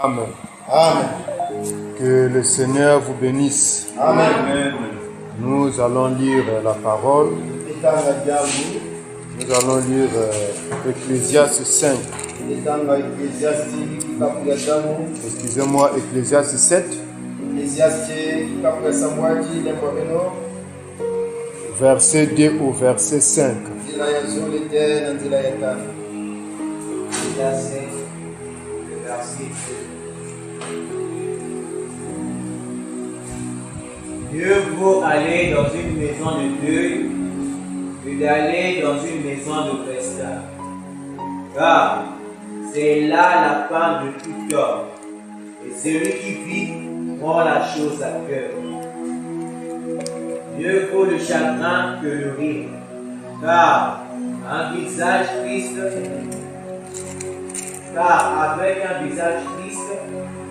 Amen. Amen. Que le Seigneur vous bénisse. Amen. Nous allons lire la parole. Nous allons lire Ecclésiaste 5. Excusez-moi, Ecclésiaste 7. Verset 2 au verset 5. Mieux vaut aller dans une maison de deuil que d'aller dans une maison de festin. Car c'est là la fin de tout homme, et celui qui vit prend la chose à cœur. Mieux vaut le chagrin que le rire, car avec un visage triste,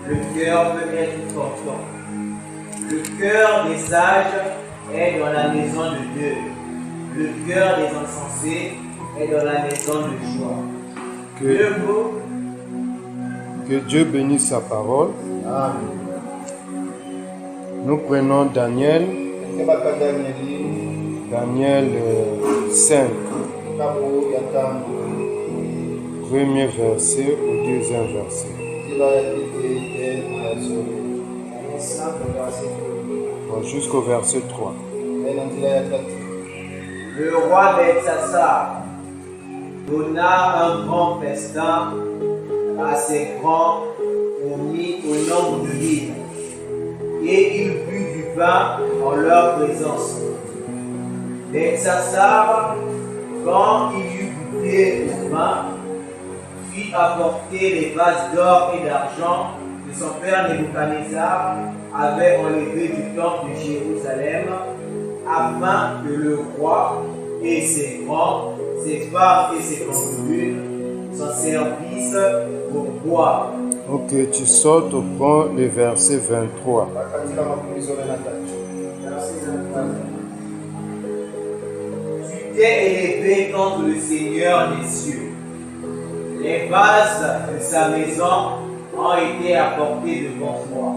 le cœur peut être content. Le cœur des sages est dans la maison de Dieu. Le cœur des insensés est dans la maison de joie. Que Dieu bénisse sa parole. Amen. Nous prenons Daniel 5, premier verset au deuxième verset. Jusqu'au verset 3. Le roi Belsassar donna un grand festin à ses grands commis au nombre de 1000, et il but du vin en leur présence. Belsassar, quand il eut goûté au vin, fit apporter les vases d'or et d'argent que son père Nebuchadnezzar avait enlevé du temple de Jérusalem, afin que le roi et ses grands, ses femmes et ses concubines s'en servissent pour boire. Ok, tu sautes au point le verset 23. Tu t'es élevé contre le Seigneur des cieux. Les vases de sa maison ont été apportés devant toi,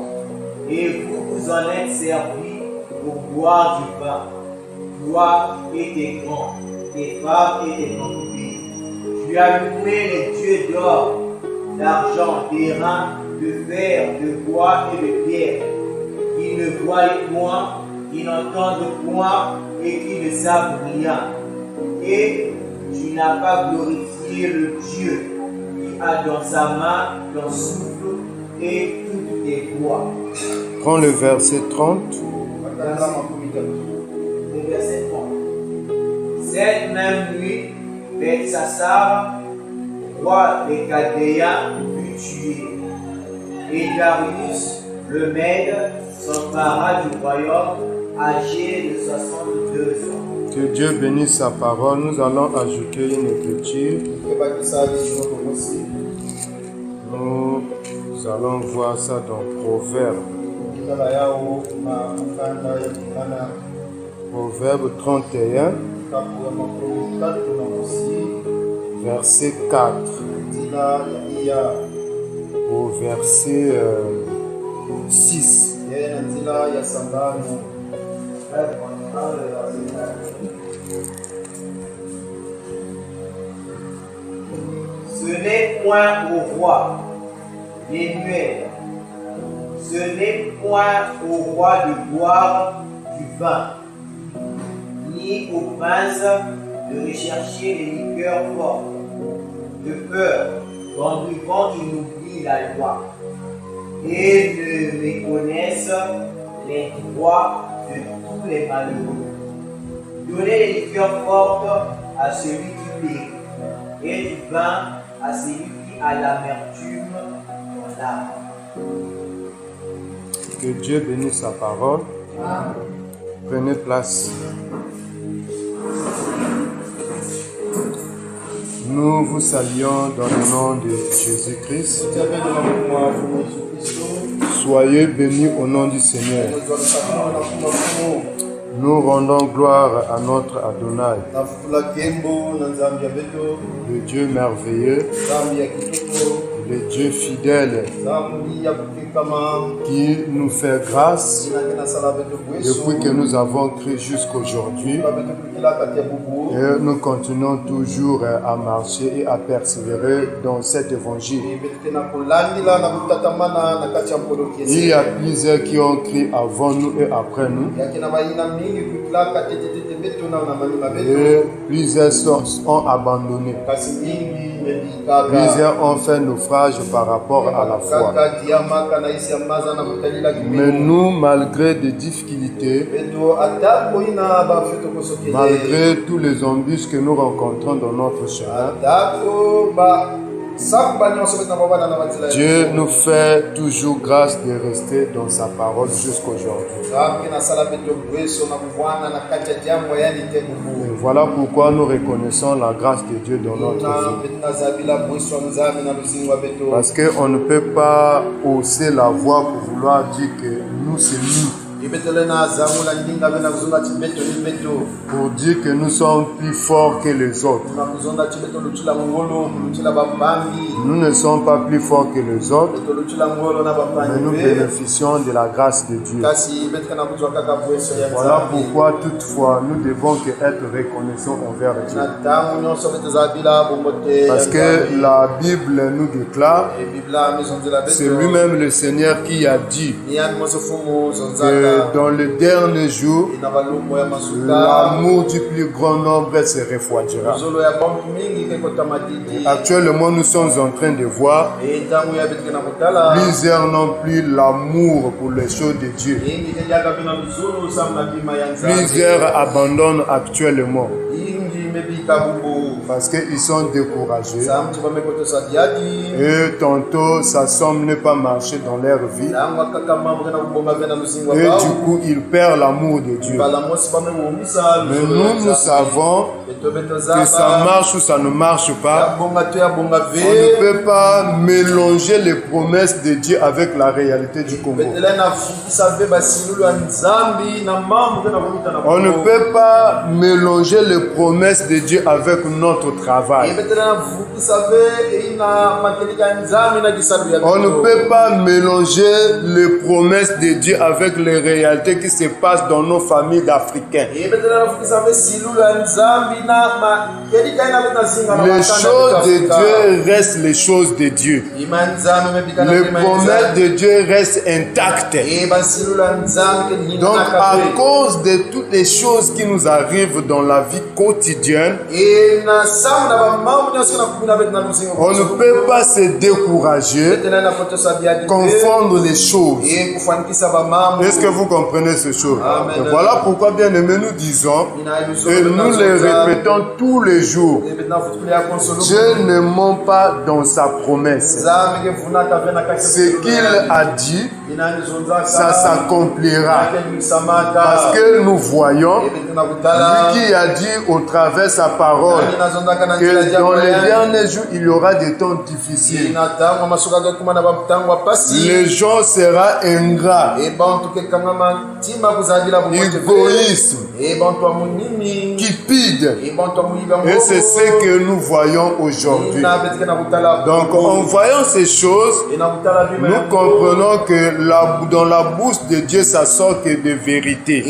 et vous vous en êtes servis pour boire du vin, toi et tes grands, tes femmes et tes concubines. Tu as loué les dieux d'or, d'argent, d'airain, de fer, de bois et de pierre, qui ne voient point, qui n'entendent point et qui ne savent rien. Et tu n'as pas glorifié le Dieu qui a dans sa main ton souffle et toutes tes voies. Prends le verset 30. Le verset 30. Cette même nuit, Belsassar, roi des Chaldéens, fut tué. Et Darius, le Mède, s'empara du royaume, âgé de 62 ans. Que Dieu bénisse sa parole. Nous allons ajouter une écriture. Nous allons voir ça dans Proverbe. Proverbe 31, verset 4 au verset 6. Ce n'est point au roi les muets, ce n'est point au roi de boire du vin, ni au prince de rechercher les liqueurs fortes, de peur qu'en buvant il oublie la loi, et ne méconnaissent les droits de tous les malheureux. Donnez les liqueurs fortes à celui qui périt, et du vin à celui qui a l'amertume dans l'âme. Que Dieu bénisse sa parole. Amen. Prenez place. Nous vous saluons dans le nom de Jésus-Christ. Soyez bénis au nom du Seigneur. Nous rendons gloire à notre Adonai, le Dieu merveilleux, le Dieu fidèle qui nous fait grâce depuis que nous avons cru jusqu'aujourd'hui. Et nous continuons toujours à marcher et à persévérer dans cet évangile. Il y a plusieurs qui ont cru avant nous et après nous. Et plusieurs ont abandonné. Plusieurs ont fait naufrage par rapport à la foi. Mais nous, malgré des difficultés, malgré tous les embûches que nous rencontrons dans notre chemin, Dieu nous fait toujours grâce de rester dans sa parole jusqu'aujourd'hui. Et voilà pourquoi nous reconnaissons la grâce de Dieu dans notre vie. Parce qu'on ne peut pas hausser la voix pour vouloir dire que nous, c'est nous. Pour dire que nous sommes plus forts que les autres. Nous ne sommes pas plus forts que les autres, mais nous bénéficions de la grâce de Dieu. Voilà pourquoi toutefois nous devons être reconnaissants envers Dieu. Parce que la Bible nous déclare, c'est lui-même le Seigneur qui a dit que dans le dernier jour, l'amour du plus grand nombre se refroidira. Actuellement, nous sommes en train de voir plusieurs n'ont plus l'amour pour les choses de Dieu. Plusieurs abandonnent actuellement parce qu'ils sont découragés et tantôt ça semble ne pas marcher dans leur vie et du coup ils perdent l'amour de Dieu. Mais nous savons que ça marche ou ça ne marche pas. On ne peut pas mélanger les promesses de Dieu avec la réalité du Congo. On ne peut pas mélanger les promesses de Dieu avec notre travail. On ne peut pas mélanger les promesses de Dieu avec les réalités qui se passent dans nos familles d'Africains. Les choses de Dieu restent les choses de Dieu. Les promesses de Dieu restent intactes. Donc à cause de toutes les choses qui nous arrivent dans la vie quotidienne, on ne peut pas se décourager, confondre les choses. Est-ce que vous comprenez ces choses? Et voilà pourquoi, bien aimés, nous disons et nous les répétons tous les jours. Dieu ne ment pas dans sa promesse. Ce qu'il a dit, ça s'accomplira. Parce que nous voyons, lui qui a dit au travers sa parole que dans les derniers jours, il y aura des temps difficiles. Les gens seront ingrats, égoïstes, cupides. Et c'est ce que nous voyons aujourd'hui. Donc en voyant ces choses, nous comprenons que dans la bouche de Dieu, ça sort que de vérité.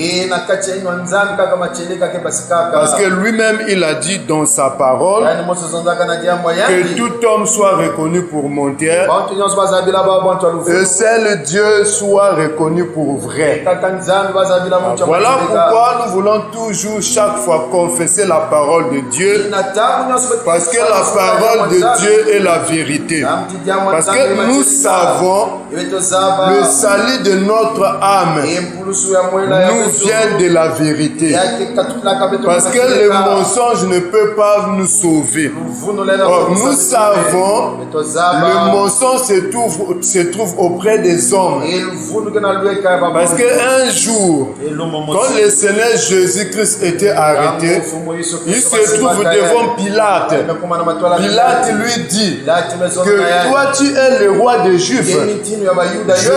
Parce que lui-même, il a dit dans sa parole que tout homme soit reconnu pour menteur et seul Dieu soit reconnu pour vrai. Voilà pourquoi nous voulons toujours chaque fois confesser la parole de Dieu, parce que la parole de Dieu est la vérité. Parce que nous savons le salut de notre âme nous vient de la vérité. Parce que le mensonge ne peut pas nous sauver. Or, nous savons le mensonge se trouve auprès des hommes. Parce qu'un jour, quand le Seigneur Jésus-Christ était arrêté, il se trouve devant Pilate. Pilate lui dit que toi tu es le roi des Juifs.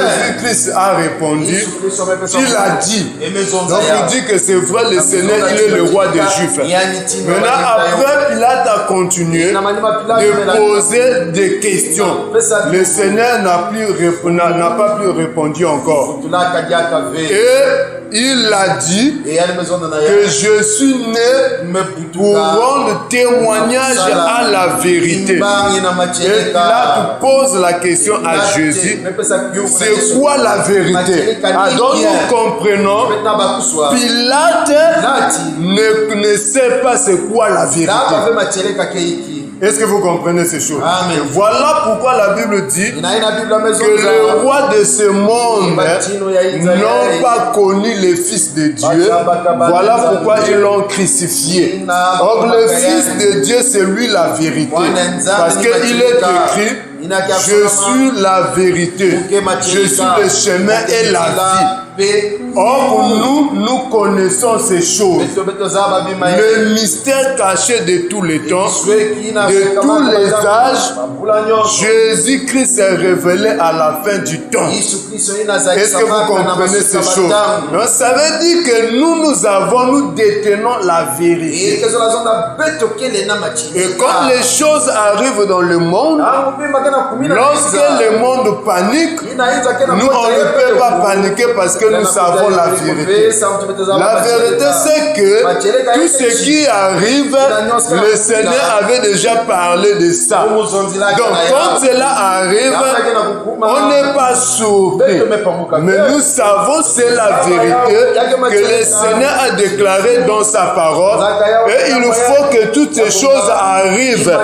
Jésus-Christ a répondu, tu l'as dit. Donc il dit que c'est vrai, le Seigneur il est le roi des Juifs. Maintenant après Et Pilate a continué de poser des questions. Le Seigneur n'a pas plus répondu encore. Et il a dit que je suis né pour rendre témoignage à la vérité. Et Pilate pose la question à Jésus, c'est quoi la vérité? Donc nous comprenons, Pilate ne sait pas c'est quoi la vérité. Est-ce que vous comprenez ces choses? Amen. Voilà pourquoi la Bible dit que les rois de ce monde n'ont pas connu le Fils de Dieu. Voilà pourquoi ils l'ont crucifié. Or, le Fils de Dieu, c'est lui la vérité. Parce qu'il est écrit, je suis la vérité, je suis le chemin et la vie. Or, nous connaissons ces choses. Le mystère caché de tous les temps, de tous les âges, Jésus-Christ s'est révélé à la fin du temps. Est-ce que vous comprenez ces choses? Donc, ça veut dire que nous détenons la vérité. Et quand les choses arrivent dans le monde, lorsque le monde panique, nous on ne peut pas paniquer parce que nous savons la vérité. La vérité, c'est que tout ce qui arrive, le Seigneur avait déjà parlé de ça. Donc, quand cela arrive, on n'est pas surpris. Mais nous savons, c'est la vérité que le Seigneur a déclaré dans sa parole. Et il faut que toutes ces choses arrivent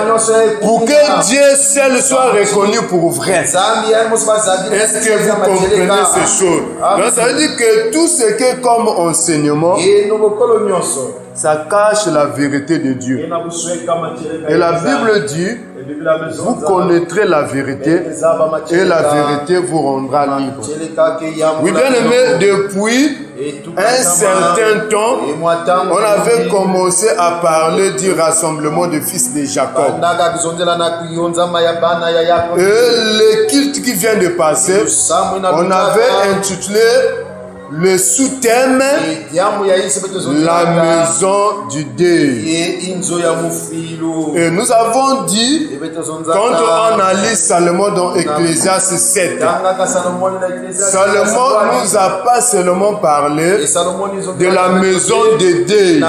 pour que Dieu seul soit reconnu pour vrai. Est-ce que vous comprenez ces choses? Donc, ça veut dire que tout ce qui est comme enseignement, ça cache la vérité de Dieu. Et la Bible dit, vous connaîtrez la vérité et la vérité vous rendra libre. Oui, bien aimé, depuis un certain temps, on avait commencé à parler du rassemblement des fils de Jacob. Et le culte qui vient de passer, on avait intitulé le sous-thème, la maison du deuil. Et nous avons dit, quand on analyse Salomon dans Ecclésiaste 7, Salomon nous a pas seulement parlé de la maison du deuil,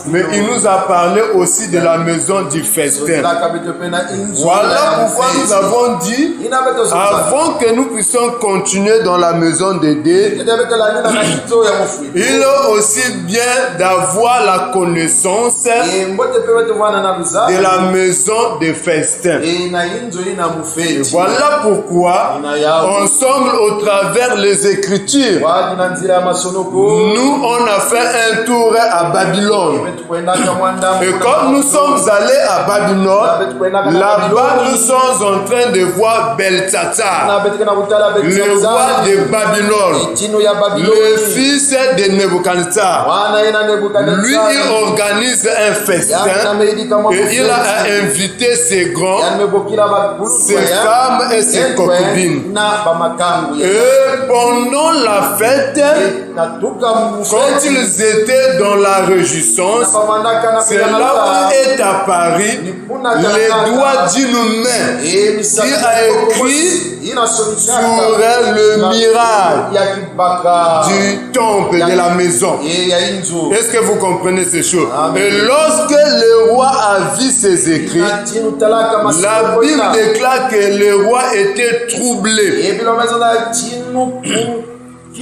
mais il nous a parlé aussi de la maison du festin. Voilà pourquoi nous avons dit, avant que nous puissions continuer dans la maison des deuil, il est aussi bien d'avoir la connaissance de la maison des festins. Et voilà pourquoi, ensemble au travers les Écritures, nous on a fait un tour à Babylone. Et quand nous sommes allés à Babylone, là-bas nous sommes en train de voir Beltsatsar, le roi de Babylone, le fils de Nebuchadnezzar. Lui, il organise un festin et il a invité ses grands, ses femmes et ses concubines. Et pendant la fête, quand ils étaient dans la réjouissance, c'est là où est apparu les doigts d'une main qui a écrit sur le miracle du temple de la maison. Est-ce que vous comprenez ces choses? Et lorsque le roi a vu ces écrits, la Bible déclare que le roi était troublé. Et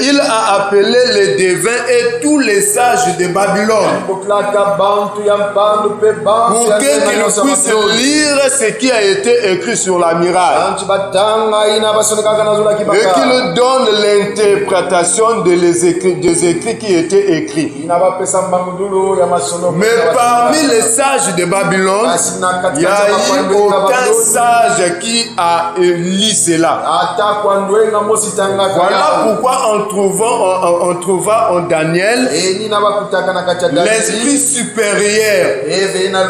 il a appelé les devins et tous les sages de Babylone pour qu'ils puissent lire ce qui a été écrit sur la miracle et qu'ils donnent l'interprétation des écrits qui étaient écrits. Mais parmi les sages de Babylone, il n'y a eu aucun sage qui a lu cela. Voilà Voilà pourquoi on trouva en Daniel l'esprit supérieur.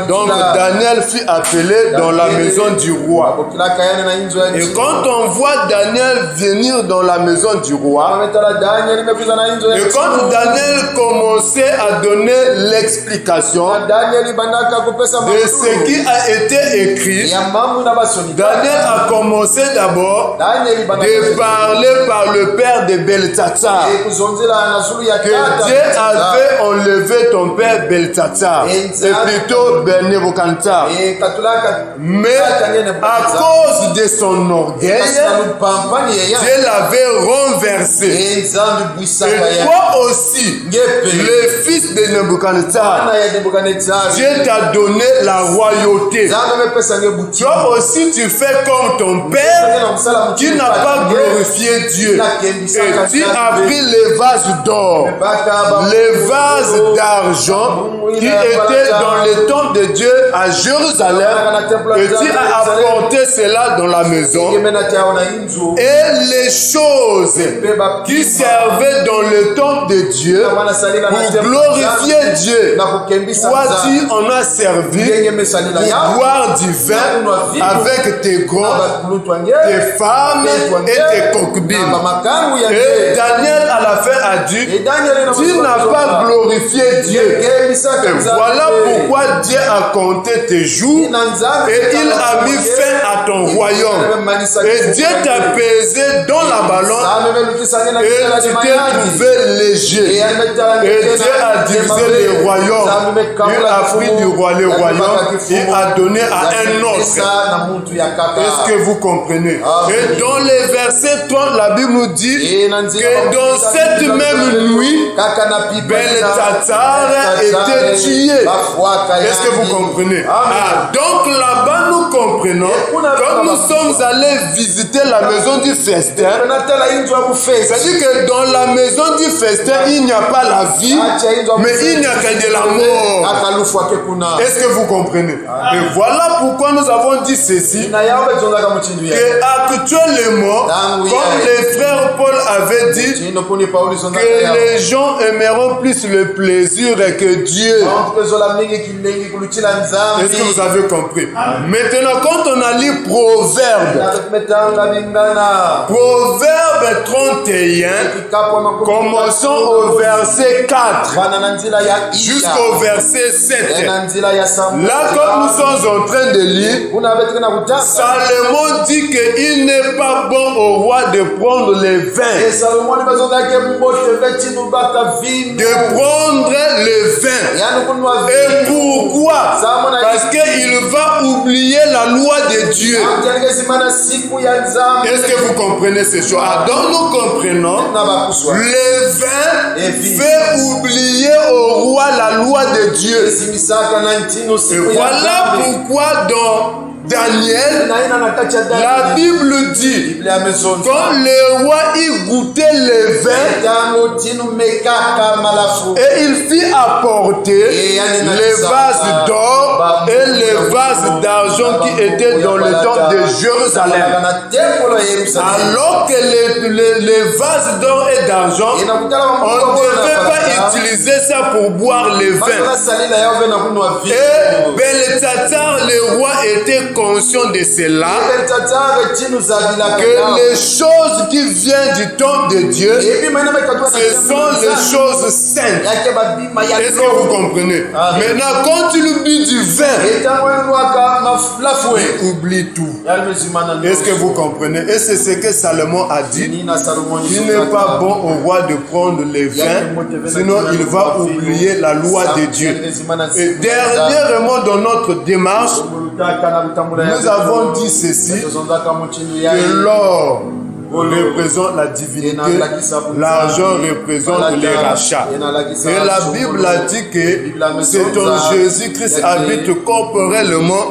Donc Daniel fut appelé dans la maison du roi. Et quand on voit Daniel venir dans la maison du roi, et quand Daniel commençait à donner l'explication de ce qui a été écrit, Daniel a commencé d'abord de parler par le père de Beltsatsar, que Dieu avait enlevé ton père Beltsatsar, c'est plutôt Nebuchadnezzar. Mais à cause de son orgueil, Dieu l'avait renversé. Et toi aussi, le fils de Nebuchadnezzar, Dieu t'a donné la royauté. Toi aussi, tu fais comme ton père qui n'a pas glorifié Dieu. Et tu as pris les vases d'or, les vases d'argent qui étaient dans le temple de Dieu à Jérusalem, et tu as apporté cela dans la maison. Et les choses qui servaient dans le temple de Dieu pour glorifier Dieu, toi tu en as servi pour boire du vin avec tes grands, tes femmes et tes concubines. Et Daniel à la fin a dit, tu n'as pas glorifié Dieu. Et voilà pourquoi Dieu a compté tes jours et il a mis fin à ton royaume. Et Dieu t'a pesé dans la balance et tu t'es trouvé léger. Et Dieu a divisé les royaumes. Il a pris du roi le royaume et a donné à un autre. Est-ce que vous comprenez? Et dans les versets 30, la Bible nous dit que dans cette même nuit, Beltsatsar était tué. Est-ce que vous comprenez? Donc là-bas, nous comprenons, quand nous sommes allés visiter la maison du festin, c'est-à-dire que dans la maison du festin, il n'y a pas la vie, mais il n'y a que de la mort. Est-ce que vous comprenez? Et voilà pourquoi nous avons dit ceci, que actuellement, comme les frères Paul avaient dit, que les gens aimeront plus le plaisir que Dieu. Est-ce que vous avez compris? Maintenant, quand on a lu Proverbe 31, commençons au verset 4 jusqu'au verset 7. Là, comme nous sommes en train de lire, Salomon dit qu'il n'est pas bon au roi de prendre les vins. De prendre le vin. Et pourquoi? Parce qu'il va oublier la loi de Dieu. Est-ce que vous comprenez ces choses? Donc nous comprenons, le vin fait oublier au roi la loi de Dieu. Et voilà pourquoi dans Daniel, la Bible dit, quand le roi y goûtait le vin, et il fit apporter les vases d'or et les vases d'argent qui étaient dans le temple de Jérusalem. Alors que les vases d'or et d'argent, on ne devait pas utiliser ça pour boire le vin. Et Beltsatsar, le roi, était conscient de cela, que les choses qui viennent du temple de Dieu, ce sont les choses saintes. Est-ce que vous comprenez? Maintenant, quand tu oublies du vin, il oublie tout. Est-ce que vous comprenez? Et c'est ce que Salomon a dit. Il n'est pas bon au roi de prendre les vins, sinon il va oublier la loi de Dieu. Et dernièrement, dans notre démarche, nous avons dit ceci, que l'or représente la divinité, l'argent représente les rachats. Et la Bible a dit que c'est en Jésus-Christ habite corporellement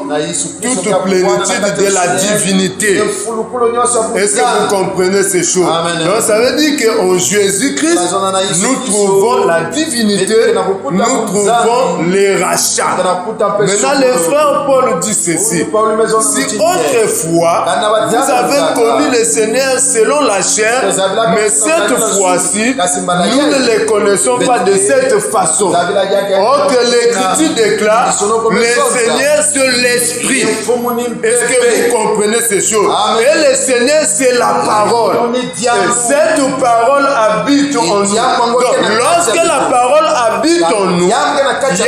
toute plénitude de la divinité. Est-ce que vous comprenez ces choses? Donc ça veut dire qu'en Jésus-Christ, nous trouvons la divinité, nous trouvons les rachats. Maintenant, le frère Paul dit ceci, si autrefois vous avez connu le Seigneur selon la chair, mais cette fois-ci, nous ne les connaissons pas de cette façon. Or que l'Écriture déclare, le Seigneur c'est l'Esprit. Est-ce que vous comprenez ces choses? Et le Seigneur c'est la parole. Et cette parole habite en nous. Donc, lorsque la parole habite en nous, il y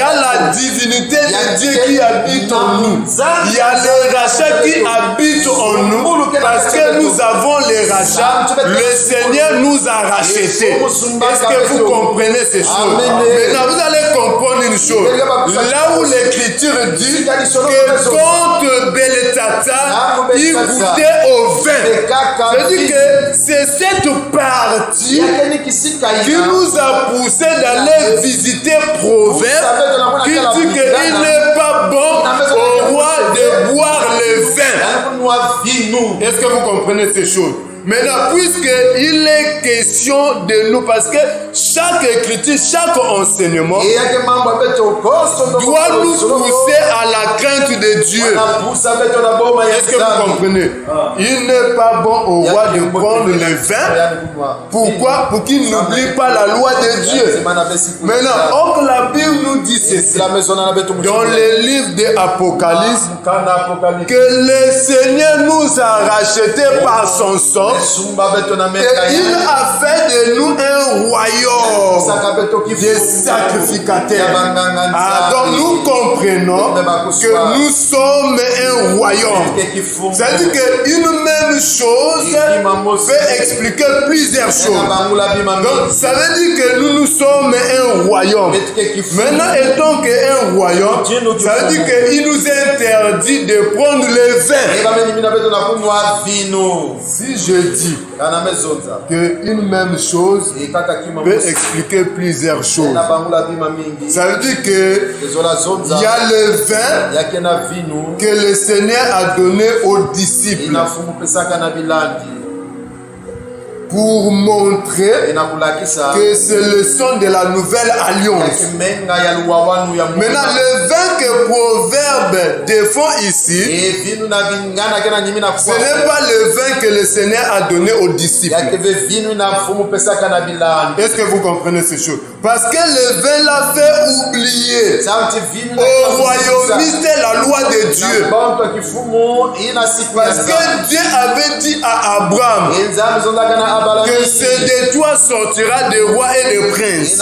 a la divinité de Dieu qui habite en nous. Il y a le rachat qui habite en nous parce que nous avons les rachats. Le Seigneur nous a rachetés. Est-ce que vous comprenez ces choses? Maintenant, vous allez comprendre une chose. Là où l'Écriture dit que contre Beletata, il goûtait au vin. C'est-à-dire que c'est cette partie qui nous a poussé d'aller visiter Proverbes qui dit qu'il n'est pas bon au roi de boire le vin. Est-ce que vous comprenez ces choses? Maintenant, puisqu'il est question de nous, parce que chaque écriture, chaque enseignement doit nous pousser à la crainte de Dieu. Est-ce que vous comprenez? Il n'est pas bon au roi de prendre le vin. Pourquoi? Pour qu'il n'oublie pas la loi de Dieu. Maintenant, la Bible nous dit ceci, dans les livres de l'Apocalypse, que le Seigneur nous a rachetés par son sang. Et il a fait de nous un royaume de sacrificateurs. Donc nous comprenons que nous sommes un royaume. C'est-à-dire qu'une même chose peut expliquer plusieurs choses. Donc ça veut dire que nous sommes un royaume. Maintenant, étant qu'un royaume, ça veut dire qu'il nous interdit de prendre le vin. Si je dis qu'une même chose peut expliquer plusieurs choses, ça veut dire qu'il y a le vin que le Seigneur a donné aux disciples pour montrer que c'est le sang de la nouvelle alliance. Maintenant, le vin que Proverbe défend ici, ce n'est pas le vin que le Seigneur a donné aux disciples. Est-ce que vous comprenez ces choses? Parce que le vin l'a fait oublier au royaumistes la loi de Dieu. Parce que Dieu avait dit à Abraham que c'est de toi sortira des rois et des princes. Et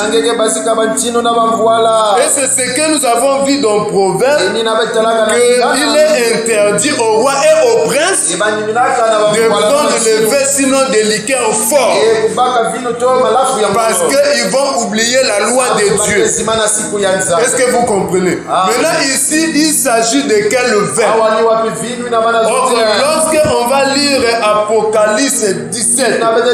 c'est ce que nous avons vu dans Proverbes, qu'il est interdit aux rois et aux princes de prendre le vin sinon des liqueurs forts, parce qu'ils vont oublier la loi de Dieu. Est-ce que vous comprenez? Maintenant ici, il s'agit de quel vin? Lorsqu'on va lire Apocalypse 17, la Bible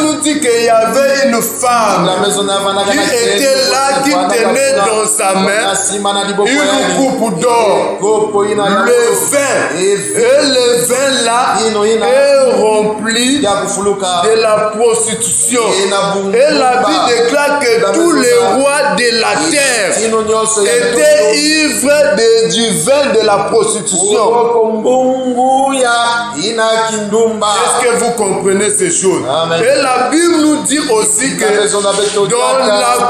nous dit qu'il y avait une femme qui était là, qui tenait dans sa main une coupe d'or, le vin. Et le vin là est rempli de la prostitution. Et la Bible déclare que tous les rois de la terre étaient ivres du vin de la prostitution. Est-ce que vous comprenez ces choses? Amen. Et la Bible nous dit aussi que dans la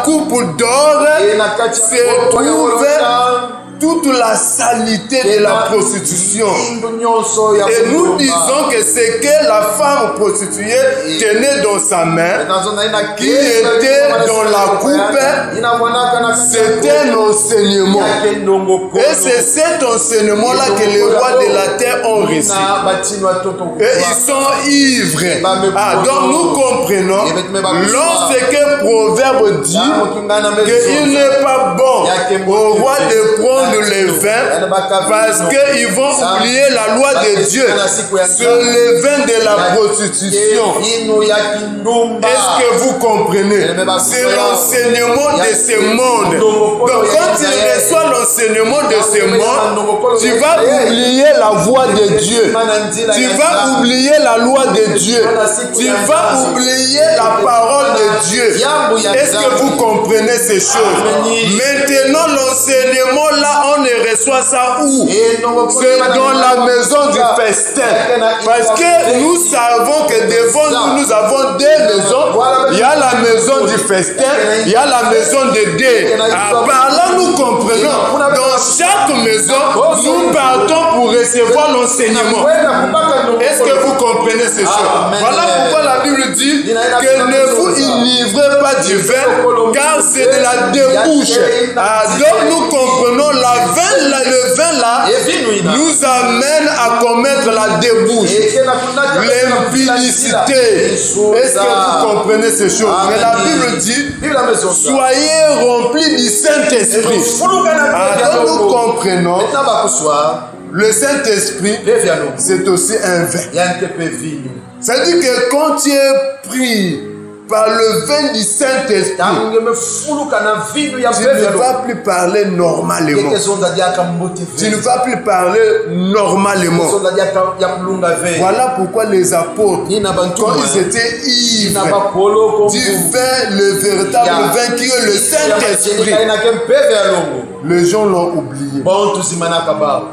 coupe d'or se trouve toute la salité de la prostitution. Et nous disons que ce que la femme prostituée tenait dans sa main, qui était dans la coupe, c'était un enseignement. Et c'est cet enseignement-là que les rois de la terre ont reçu. Et ils sont ivres. Donc nous comprenons, lorsque Proverbe dit qu'il n'est pas bon au roi de prendre le vin, parce qu'ils vont oublier la loi de Dieu, c'est le vin de la prostitution. Est-ce que vous comprenez? C'est l'enseignement de ce monde. Donc quand tu reçois l'enseignement de ce monde, tu vas oublier la voix de Dieu, tu vas oublier la loi de Dieu, tu vas oublier la parole de Dieu. Est-ce que vous comprenez ces choses? Maintenant l'enseignement là on ne reçoit ça où? C'est dans la maison du festin. Parce que nous savons que devant nous, nous avons deux maisons. Il y a la maison du festin, il y a la maison de dé. Par là, nous comprenons. Dans chaque maison, nous partons pour recevoir l'enseignement. Est-ce que vous comprenez ces choses? Voilà pourquoi la Bible dit que ne vous enivrez pas du vin, car c'est de la débauche. Donc nous comprenons le vin là nous amène à commettre la débauche, l'impudicité. Est-ce que vous comprenez ces choses? Mais la Bible dit soyez remplis du Saint-Esprit. Donc nous comprenons le Saint-Esprit, c'est aussi un vin. C'est-à-dire que quand tu es pris par le vin du Saint-Esprit, tu ne vas plus parler normalement. Tu ne vas plus parler normalement. Voilà pourquoi les apôtres, quand ils étaient ivres du vin, le véritable vin qui est le Saint-Esprit, les gens l'ont oublié.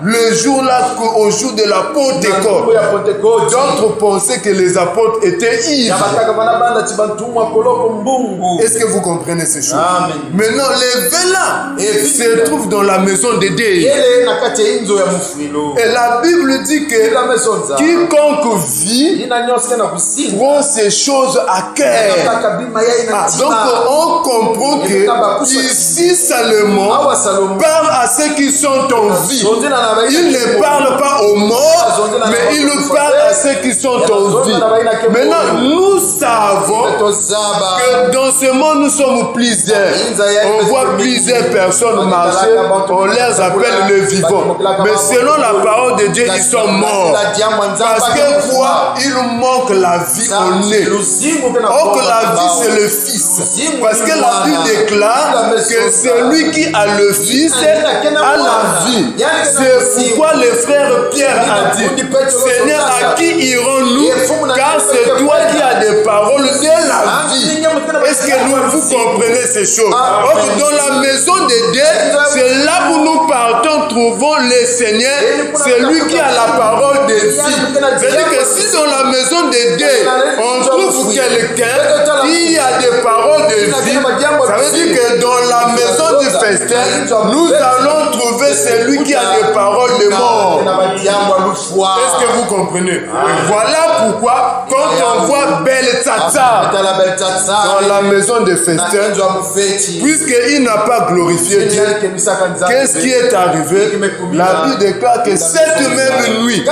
Le jour-là, au jour de la Pentecôte, d'autres pensaient que les apôtres étaient ivres. Est-ce que vous comprenez ces choses? Amen. Maintenant, les vins là se trouvent dans la maison de Dieu. Et la Bible dit que quiconque vit prend ces choses à cœur. Donc, on comprend que ici, Salomon parle à ceux qui sont en vie. Il ne parle pas aux morts, mais il parle à ceux qui sont en vie. Maintenant, nous savons que dans ce monde, nous sommes plusieurs. On voit plusieurs personnes marcher, on les appelle le vivant. Mais selon la parole de Dieu, ils sont morts. Parce que quoi? Il manque la vie au nez. Or que la vie, c'est le Fils. Parce que la Bible déclare que celui qui a le Fils a la vie. C'est pourquoi le frère Pierre a dit, Seigneur, à qui irons-nous? Car c'est toi qui as des paroles de la vie. Est-ce que vous comprenez ces choses? Or, dans la maison de Dieu, c'est là où nous partons, trouvons le Seigneur, c'est lui qui a la parole de vie. C'est-à-dire que si dans la maison de Dieu, on trouve quelqu'un qui a des paroles de vie, ça veut dire que dans la maison du festin, nous allons trouver celui qui a des paroles de mort. Est-ce que vous comprenez? Et voilà pourquoi, quand on voit Beltsatsar dans la maison de festin, puisqu'il n'a pas glorifié Dieu, qu'est-ce qui est arrivé? La Bible déclare que cette même nuit,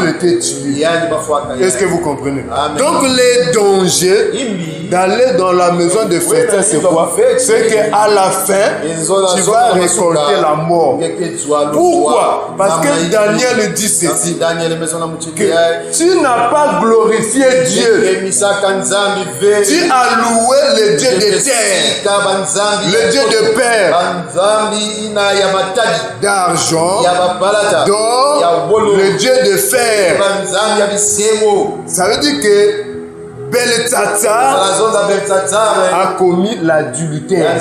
il était tué. Est-ce que vous comprenez? Donc les dangers d'aller dans la maison de festin, c'est quoi? C'est qu'à la fin, tu vas récolter la mort. Pourquoi? Parce que Daniel dit ceci, que tu n'as pas glorifié Dieu. Tu as loué le Dieu de terre, le Dieu de père, d'argent, d'or, le Dieu de fer. Ça veut dire que Beltsatsar a commis l'adultère.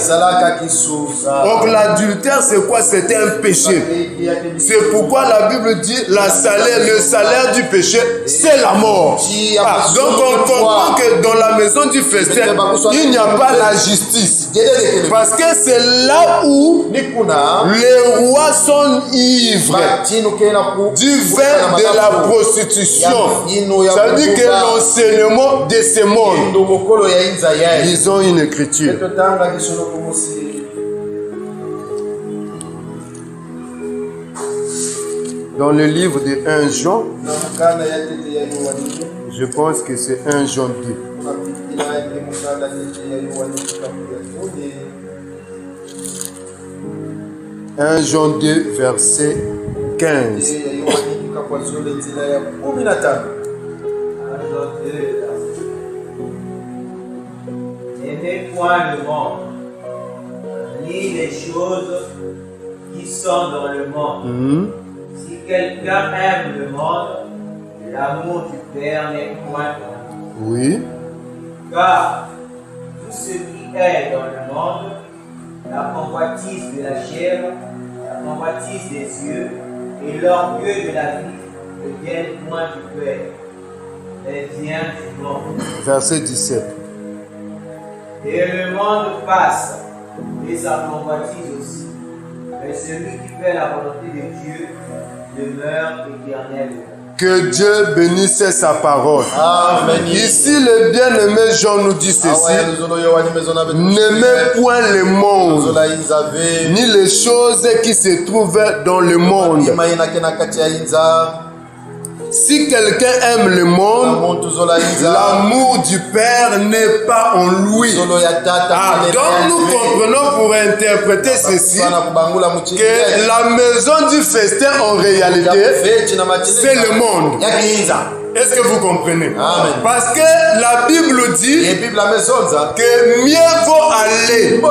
Donc l'adultère, c'est quoi? C'est un péché. C'est pourquoi la Bible dit le salaire du péché, c'est la mort. Donc on comprend que dans la maison du festin, il n'y a pas la justice. Parce que c'est là où les rois sont ivres du vin de la prostitution. Ça veut dire que l'enseignement de ce monde, ils ont une écriture. Dans le livre de 1 Jean, je pense que c'est 1 Jean 2. 1 Jean 2, verset 15. N'aimez point le monde, ni les choses qui sont dans le monde. Si quelqu'un aime le monde, l'amour du Père n'est point en lui. Oui. Car tout ce qui est dans le monde, la convoitise de la chair, convoitise des yeux et l'orgueil de la vie ne viennent point du Père, mais vient du monde. Verset 17. Et le monde passe, et sa convoitise aussi. Mais celui qui fait la volonté de Dieu demeure éternellement. Que Dieu bénisse sa parole. Amen. Ici, le bien-aimé Jean nous dit ceci. N'aimez point le monde, ni les choses qui se trouvent dans le monde. Si quelqu'un aime le monde, l'amour du Père n'est pas en lui. Donc nous comprenons pour interpréter ceci que la maison du festin en réalité, c'est le monde. Est-ce que vous comprenez? Amen. Parce que la Bible dit que mieux vaut aller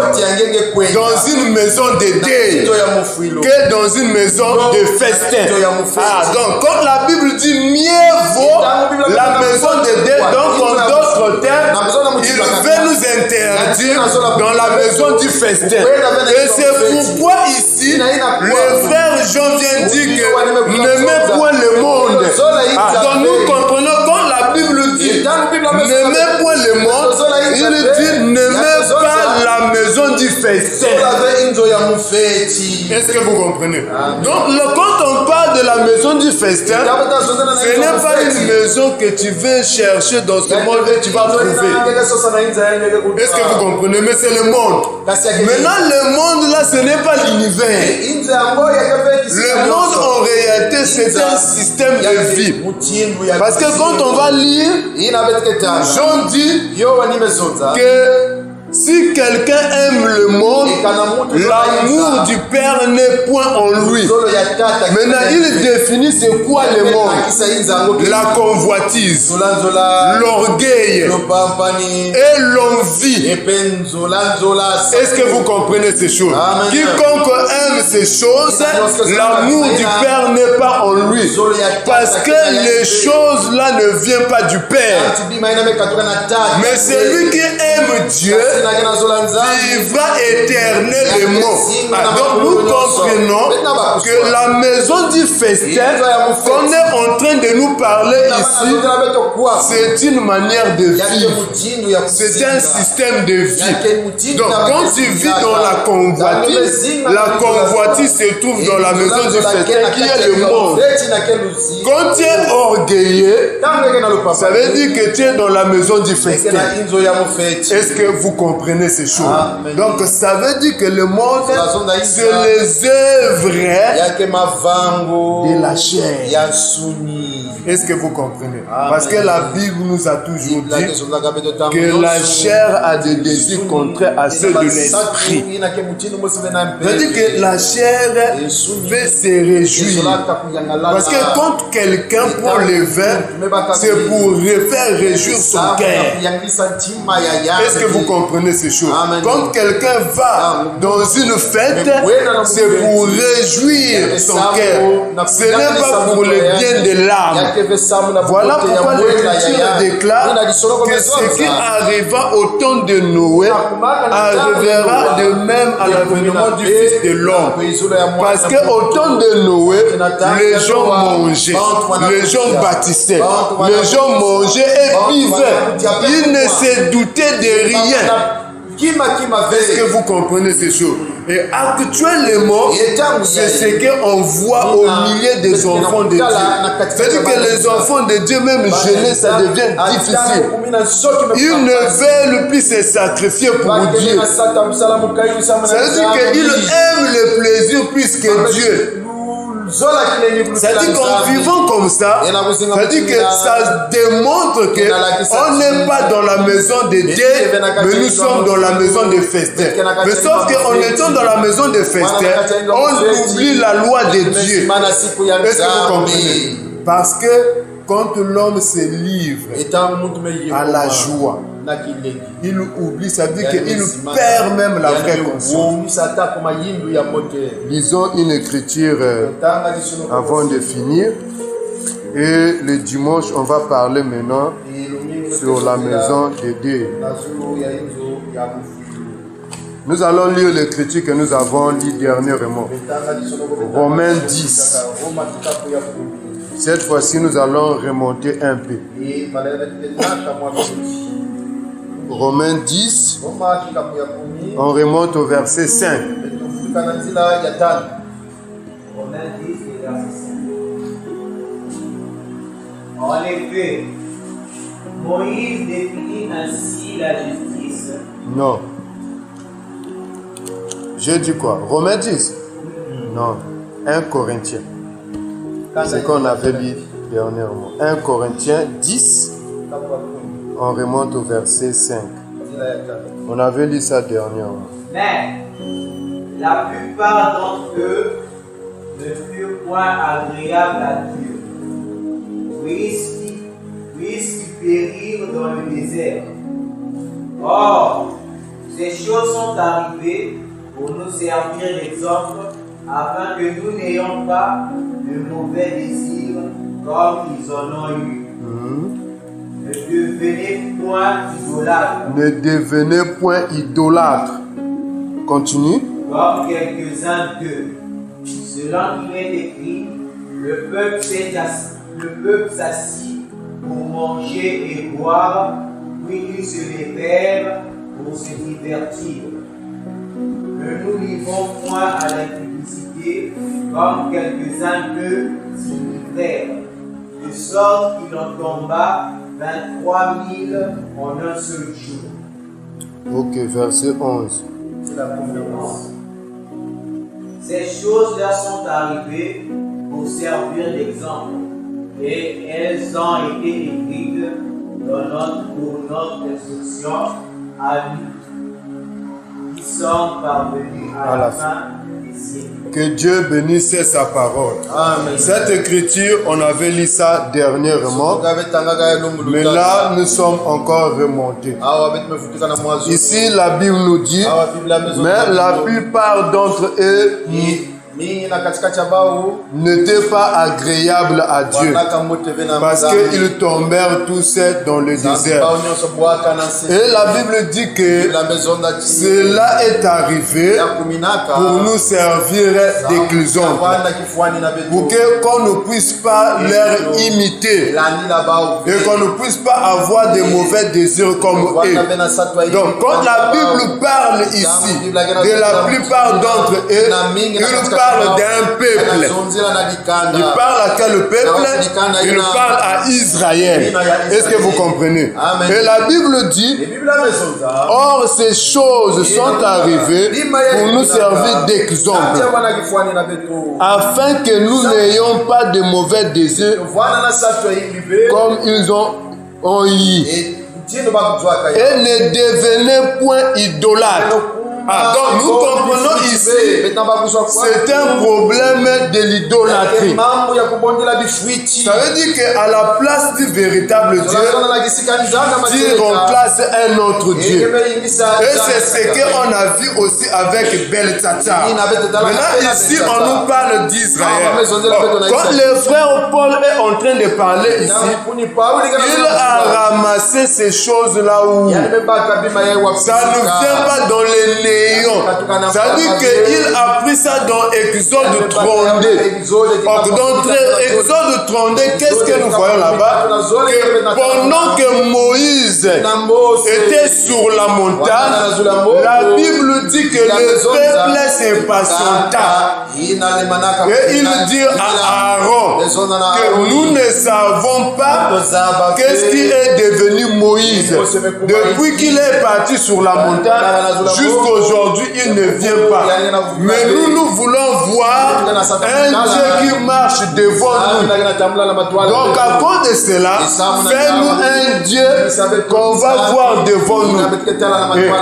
dans une maison de deuil que dans une maison de festin. Donc quand la Bible dit mieux vaut la maison de deuil, donc en d'autres termes, il veut nous interdire dans la maison du festin. Et c'est pourquoi ici, le frère Jean vient dire que n'aimez point le monde. Donc nous comprenons quand la Bible dit n'aimez point le monde, il dit n'aimez pas la maison du festin. Est-ce que vous comprenez? Donc quand on parle de la maison du festin, ce n'est pas une maison que tu veux chercher dans ce monde et tu vas trouver. Est-ce que vous comprenez? Mais c'est le monde. Maintenant le monde là, ce n'est pas l'univers. Le monde en réalité c'est un système de vie. Parce que quand on va lire, Jean dit que si quelqu'un aime le monde, l'amour du Père n'est point en lui. Maintenant, il définit c'est quoi le monde. La convoitise, l'orgueil et l'envie. Est-ce que vous comprenez ces choses? Quiconque aime ces choses, l'amour du Père n'est pas en lui. Parce que les choses là ne viennent pas du Père. Mais celui qui aime Dieu vivra éternellement. Donc nous comprenons que la maison du festin qu'on est en train de nous parler ici, c'est une manière de vivre. C'est un système de vie. Donc quand tu vis dans la convoitise se trouve dans la maison du festin qui est le monde. Quand tu es orgueilleux, ça veut dire que tu es dans la maison du festin. Est-ce que vous comprenez ces choses? Donc ça veut dire que le monde, c'est les œuvres de la chair. Est-ce que vous comprenez? Parce que la Bible nous a toujours dit que la chair a des désirs contraires à ceux de l'esprit. Ça veut dire que la chair veut se réjouir. Parce que quand quelqu'un prend le vin, c'est pour faire réjouir son cœur. Est-ce que vous comprenez ces choses? Quand quelqu'un va dans une fête, c'est pour réjouir son cœur. Ce n'est pas pour le bien de l'âme. Voilà pourquoi l'Écriture déclare que ce qui arriva au temps de Noé arrivera de même à l'avènement du Fils de l'homme. Parce qu'au temps de Noé, les gens mangeaient, les gens baptisaient, les gens mangeaient et vivaient. Ils ne se doutaient de rien. Est-ce que vous comprenez ces choses? Et actuellement, c'est ce qu'on voit au milieu des enfants de Dieu. C'est-à-dire que les enfants de Dieu, même gênés, ça devient difficile. Ils ne veulent plus se sacrifier pour Dieu. C'est-à-dire qu'ils aiment le plaisir plus que Dieu. C'est-à-dire qu'en vivant comme ça, c'est-à-dire que ça démontre qu'on n'est pas dans la maison de Dieu, mais nous sommes dans la maison de festin. Mais sauf qu'en étant dans la maison de festin, on oublie la loi de Dieu. Est-ce que vous comprenez? Parce que quand l'homme se livre à la joie, il oublie, ça veut dire qu'il perd même la vraie conscience. Lisons une écriture avant de finir. Et le dimanche, on va parler maintenant sur la maison de Dieu. Nous allons lire l'écriture que nous avons lu dernièrement. Romains 10. Cette fois-ci, nous allons remonter un peu. Romains 10. On remonte au verset 5. Romains 10, verset 5. En effet, Moïse définit ainsi la justice. Non. J'ai dit quoi? Romains 10? Non. 1 Corinthiens. C'est ce qu'on avait lu dernièrement. 1 Corinthiens 10. On remonte au verset 5. On avait lu ça dernièrement. Mais la plupart d'entre eux ne furent point agréables à Dieu, puisqu'ils périrent dans le désert. Or, ces choses sont arrivées pour nous servir d'exemple, afin que nous n'ayons pas de mauvais désirs comme ils en ont eu. Ne devenez point idolâtres. Ne devenez point idolâtres. Continue. Comme quelques-uns d'eux. Selon qu'il est écrit, le peuple s'assit pour manger et boire, puis ils se levèrent pour se divertir. Ne nous livrons point à l'impudicité, comme quelques-uns d'eux s'y livrèrent, de sorte qu'il en tomba 23 000 en un seul jour. Ok, verset 11. C'est la conférence. Ces choses leur sont arrivées pour servir d'exemple, et elles ont été écrites pour notre instruction à nous, qui sommes parvenus à la fin des siècles. Que Dieu bénisse sa parole. Amen. Cette écriture, on avait lu ça dernièrement, mais là, nous sommes encore remontés. Ici, la Bible nous dit, mais la plupart d'entre eux n'étaient pas agréables à Dieu, parce qu'ils tombèrent tous dans le désert. Et la Bible dit que cela est arrivé pour nous servir d'exemple, pour qu'on ne puisse pas leur imiter et qu'on ne puisse pas avoir de mauvais désirs comme eux. Donc, quand la Bible parle ici de la plupart d'entre eux, il parle d'un peuple. Il parle à quel peuple? Il parle à Israël. Est-ce que vous comprenez? Et la Bible dit, or ces choses sont arrivées pour nous servir d'exemple, afin que nous n'ayons pas de mauvais désirs comme ils ont eu. Et ne devenez point idolâtres. Ah, donc nous comprenons ici, c'est un problème de l'idolâtrie. Ça veut dire qu'à la place du véritable Dieu, Dieu remplace un autre Dieu. Et c'est ce qu'on a vu aussi avec Beltsatsar. Maintenant ici, on nous parle d'Israël. Quand le frère Paul est en train de parler ici, il a ramassé ces choses-là où ça ne vient pas dans les néons. Ça veut dire qu'il a pris ça dans Exode 32. Dans Exode 32, qu'est-ce que nous voyons là-bas? Que pendant que Moïse était sur la montagne, la Bible dit que le peuple s'impatienta. Et il dit à Aaron que nous ne savons pas qu'est-ce qui est devenu Moïse. Depuis qu'il est parti sur la montagne, jusqu'aujourd'hui, il ne vient pas. Mais nous voulons voir un Dieu qui marche devant nous. Donc à cause de cela, fais-nous un Dieu qu'on va voir devant nous. Et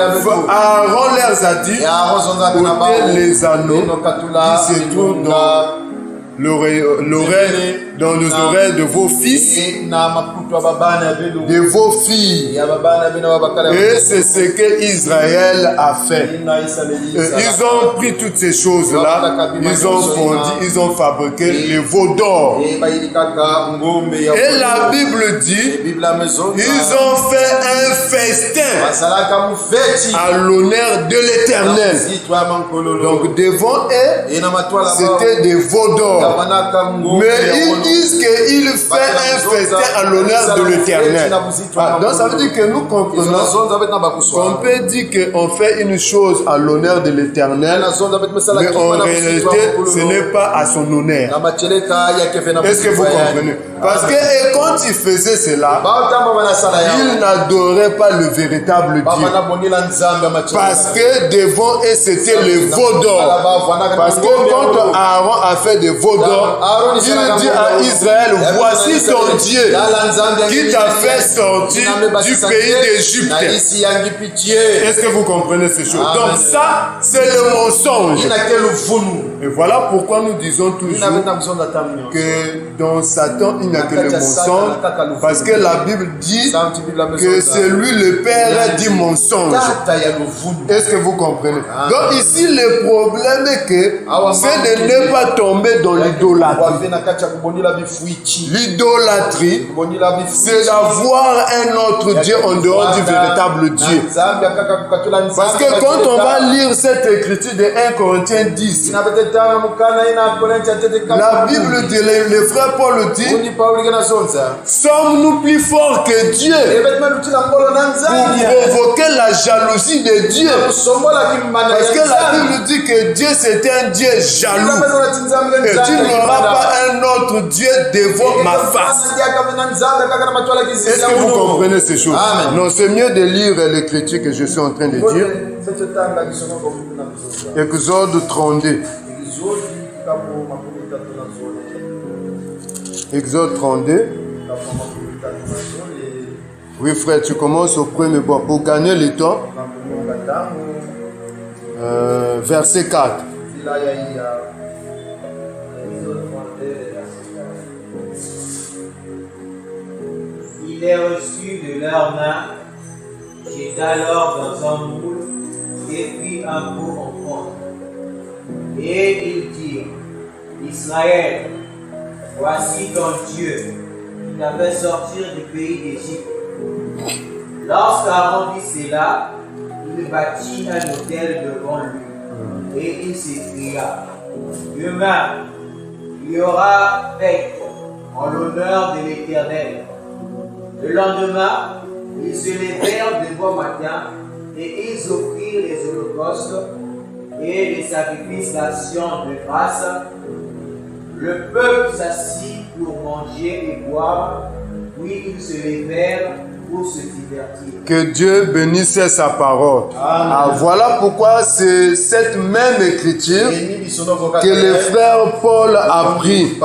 Aaron leur a dit, ôtez les anneaux qui se trouvent dans l'oreille dans les oreilles de vos fils, de vos filles. Et c'est ce que Israël a fait. Ils ont pris toutes ces choses-là, ils ont fondu, ils ont fabriqué les veaux d'or. Et la Bible dit, ils ont fait un festin à l'honneur de l'Éternel. Donc devant eux, c'était des veaux d'or. Mais ils disent qu'il fait un festin à l'honneur de l'Éternel. Donc ça veut dire que nous comprenons qu'on peut dire qu'on fait une chose à l'honneur de l'Éternel, mais en réalité, ce n'est pas à son honneur. Est-ce que vous comprenez? Parce que quand il faisait cela, il n'adorait pas le véritable Dieu. Parce que devant eux, c'était le veau d'or. Parce que quand Aaron a fait des veaux d'or, il dit à Israël, voici ton Dieu qui t'a fait sortir du pays d'Égypte. Est-ce que vous comprenez ces choses? Donc ça, c'est le mensonge. Et voilà pourquoi nous disons toujours que dans Satan, il n'y a que le mensonge. Parce que la Bible dit que c'est lui le père du mensonge. Est-ce que vous comprenez? Donc ici, le problème est que c'est de ne pas tomber dans l'idolâtrie. L'idolâtrie, c'est d'avoir un autre Dieu en dehors du véritable Dieu. Parce que quand on va lire cette écriture de 1 Corinthiens 10, la Bible dit, le frère Paul dit, sommes-nous plus forts que Dieu pour provoquer la jalousie de Dieu? Parce que la Bible dit que Dieu c'est un Dieu jaloux. Et tu n'auras pas un autre Dieu devant ma face. Est-ce que vous comprenez ces choses? Amen. Non, c'est mieux de lire l'écriture que je suis en train de dire. Exode 32. Exode 32. Oui, frère, tu commences au premier bois pour gagner le temps. Verset 4. Il est reçu de leurs mains, jeta alors dans un moule et fit un veau en fonte. Et ils dirent, Israël, voici ton Dieu qui t'a fait sortir du pays d'Égypte. Lorsqu'Aaron vit cela, il bâtit un autel devant lui et il s'écria, demain, il y aura fête en l'honneur de l'Éternel. Le lendemain, ils se levèrent de bon matin et ils offrirent les holocaustes et les sacrifices d'actions de grâce. Le peuple s'assit pour manger et boire, puis ils se levèrent pour se divertir. Que Dieu bénisse sa parole. Ah, voilà pourquoi c'est cette même écriture que le frère Paul a pris,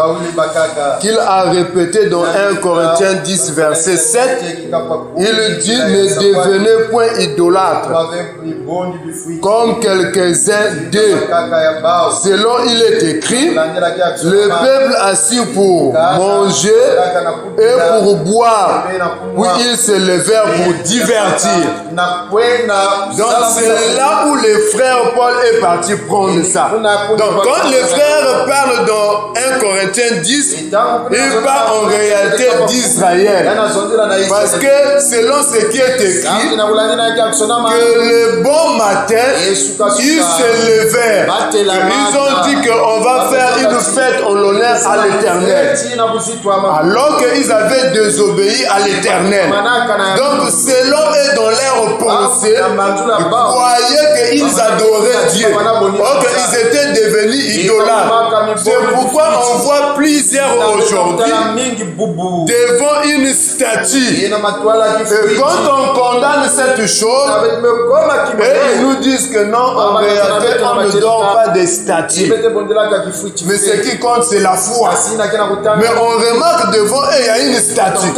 qu'il a répété dans 1 Corinthiens 10, verset 7. Il dit, ne devenez point idolâtres, comme quelques-uns d'eux. Selon il est écrit, le peuple assis pour manger et pour boire, puis ils se levèrent pour divertir. Donc c'est là où le frère Paul est parti prendre ça. Donc quand le frère parle dans 1 Corinthiens 10, il parle en réalité d'Israël. Parce que selon ce qui est écrit, que le bon matin, ils se levèrent. Ils ont dit qu'on va faire une fête en l'honneur à l'Éternel. Alors qu'ils avaient désobéi à l'Éternel. Donc selon eux dans leur pensée, ils croyaient qu'ils adoraient Dieu. Or qu'ils étaient devenus idolâtres. C'est pourquoi on voit plusieurs aujourd'hui devant une une statue. Et quand on condamne cette chose, et ils nous disent que non, en réalité, on ne dort pas des statues. Mais ce qui compte, c'est la foi. Mais on remarque devant eux, il y a une statue.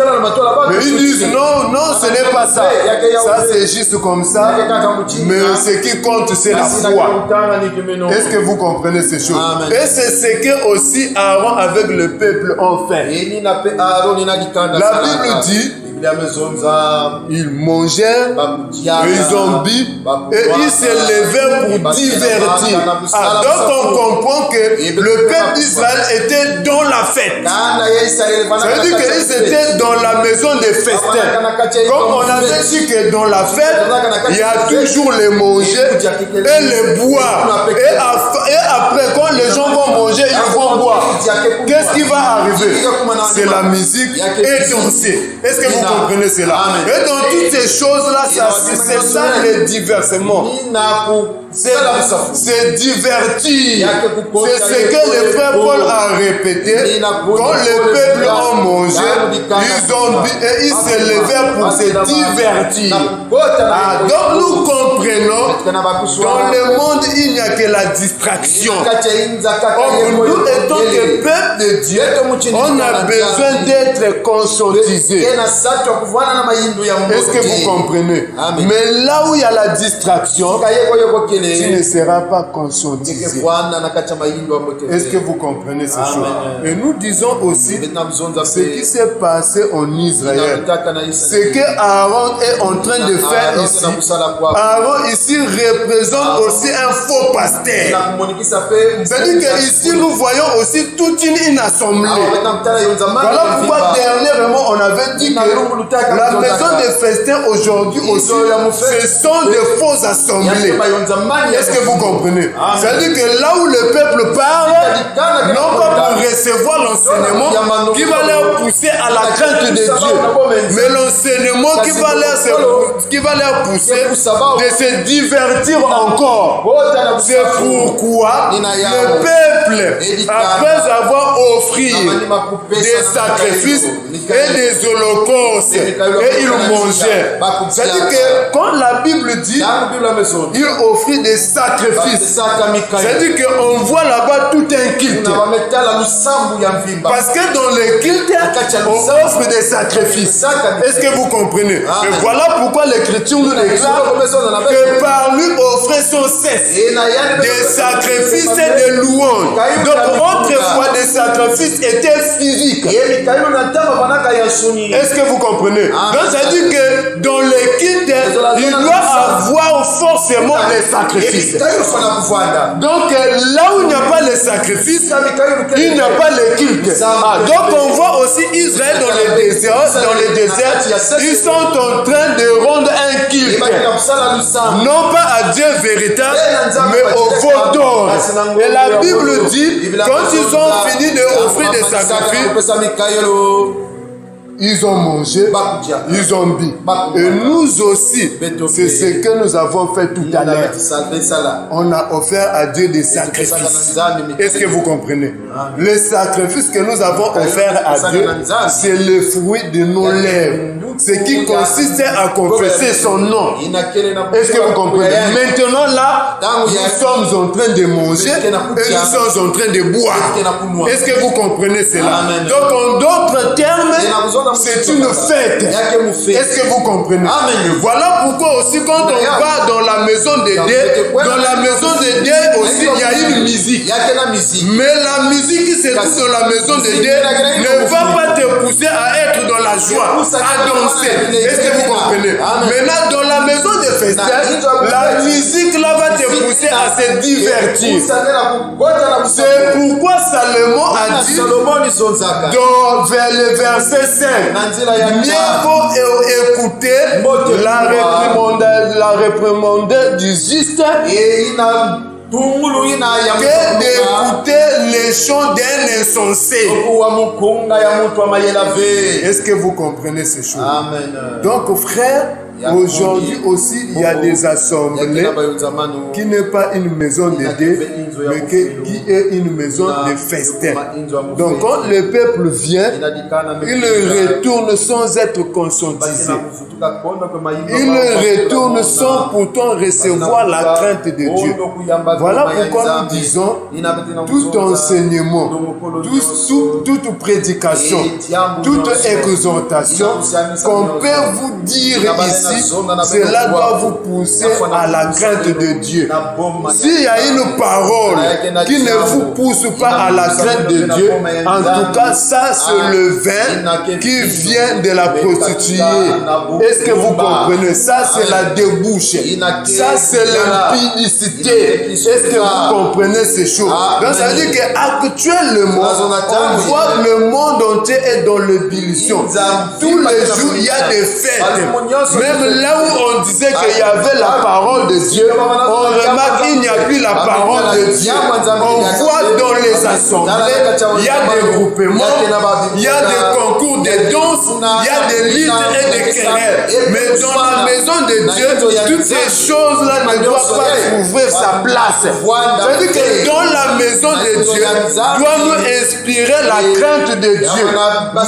Mais ils disent non, non, ce n'est pas ça. Ça, c'est juste comme ça. Mais ce qui compte, c'est la foi. Est-ce que vous comprenez ces choses? Et c'est ce que aussi Aaron avec le peuple ont fait. La Bible dit, ils mangeaient, ils ont bu et ils se levaient pour divertir. Ah, donc on comprend que le peuple d'Israël était dans la fête. Ça veut dire qu'ils étaient dans la maison des festins. Comme on avait dit que dans la fête, il y a toujours les manger et les boire. Et après, quand les gens vont manger, ils vont boire. Qu'est-ce qui va arriver? C'est la musique et danser. Est-ce que vous comprenez cela? Et dans toutes ces choses-là, c'est ça le diversement. C'est divertir. C'est ce que le frère Paul a répété. Quand le peuple a mangé, ils ont bu et ils se levèrent pour se divertir. Ah, donc nous comprenons, dans le monde, il n'y a que la distraction. Or, nous étant le peuple de Dieu, on a besoin d'être conscientisé. Est-ce que vous comprenez? Mais là où il y a la distraction, tu ne seras pas conscientisé. Est-ce que vous comprenez ces choses? Et nous disons aussi ce qui s'est passé en Israël. Ce que Aaron est en train de faire ici. Aaron ici représente aussi un faux pasteur. C'est-à-dire qu'ici nous voyons aussi toute une assemblée. Voilà pourquoi dernièrement on avait dit que la maison des festins aujourd'hui aussi, ce sont des fausses assemblées. Est-ce que vous comprenez? C'est-à-dire que là où le peuple parle, non pas pour recevoir l'enseignement qui va leur pousser à la crainte de Dieu, mais l'enseignement qui va leur pousser de se divertir encore. C'est pourquoi le peuple, après avoir offert des sacrifices et des holocaustes, et ils mangeaient. C'est-à-dire que quand la Bible dit il offrit des sacrifices, c'est-à-dire qu'on voit là-bas tout un culte. Parce que dans le culte, on offre des sacrifices. Est-ce que vous comprenez? Et voilà pourquoi l'Écriture nous déclare que par lui offrait sans cesse des sacrifices et des louanges. Donc autrefois, des sacrifices étaient physiques. Est-ce que vous comprenez? Donc ça dit que dans le culte, il doit avoir forcément des sacrifices. Donc là où il n'y a pas les sacrifices, il n'y a pas le culte. Donc on voit aussi Israël dans le désert, ils sont en train de rendre un culte. Non pas à Dieu véritable, mais au faux d'or. Et la Bible dit, quand ils ont fini d'offrir des sacrifices, ils ont mangé, ils ont bu. Et nous aussi, c'est ce que nous avons fait tout à l'heure. On a offert à Dieu des sacrifices. Est-ce que vous comprenez? Les sacrifices que nous avons offerts à Dieu, c'est le fruit de nos lèvres. Ce qui consiste à confesser son nom. Est-ce que vous comprenez? Maintenant là, nous sommes en train de manger et nous sommes en train de boire. Est-ce que vous comprenez cela? Donc en d'autres termes, c'est une fête. Est-ce que vous comprenez? Voilà pourquoi aussi quand on va dans la maison de Dieu, dans la maison de Dieu aussi il y a une musique. Mais la musique qui se trouve dans la maison de Dieu ne va pas te pousser à être dans la joie, à danser. Est-ce que vous comprenez? Maintenant dans la maison de festins, la musique là va te pousser à se divertir. C'est pourquoi Salomon a dit vers le verset 5, mieux vaut écouter la réprimande du juste que d'écouter les chants d'un insensé. Est-ce que vous comprenez ces choses? Amen. Donc frère, Aujourd'hui aussi, il y a des assemblées qui n'est pas une maison de dé, mais qui est une maison de festin. Donc quand le peuple vient, il retourne sans être conscientisé. Il retourne sans pourtant recevoir la crainte de Dieu. Voilà pourquoi nous disons, tout enseignement, toute prédication, toute exhortation qu'on peut vous dire ici, cela doit vous pousser à la crainte de Dieu. S'il y a une parole qui ne vous pousse pas à la crainte de Dieu, en tout cas, ça c'est le vin qui vient de la prostituée. Est-ce que vous comprenez? Ça c'est la débouche. Ça c'est l'impudicité. Est-ce que vous comprenez ces choses? Donc ça veut dire qu'actuellement, on voit que le monde entier est dans l'ébullition. Tous les jours, il y a des fêtes. Même là où on disait qu'il y avait la parole de Dieu, on remarque qu'il n'y a plus la parole de Dieu. On voit dans les assemblées, il y a des groupements, il y a des concours de danse, il y a des luttes et des querelles. Mais dans la maison de Dieu, toutes ces choses-là ne doivent pas trouver sa place. C'est-à-dire que dans la maison de Dieu, doit nous inspirer la crainte de Dieu.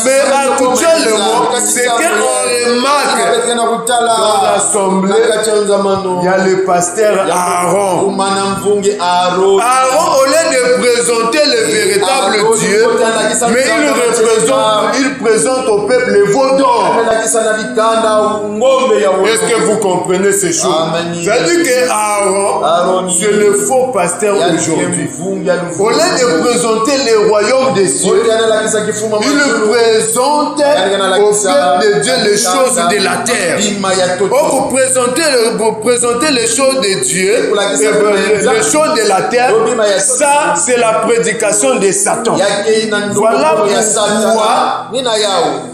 Mais actuellement, c'est qu'on remarque dans l'assemblée, il y a le pasteur Aaron. Aaron, au lieu de présenter le véritable Dieu, mais il présente au peuple les veaux d'or. Est-ce que vous comprenez ces choses? C'est-à-dire que Aaron, c'est le faux pasteur aujourd'hui. Au lieu de présenter les royaumes des cieux, il présente au peuple de Dieu les choses de la terre. Or, vous présentez les choses de Dieu, les choses de la terre, ça c'est la prédication de Satan. Voilà pourquoi,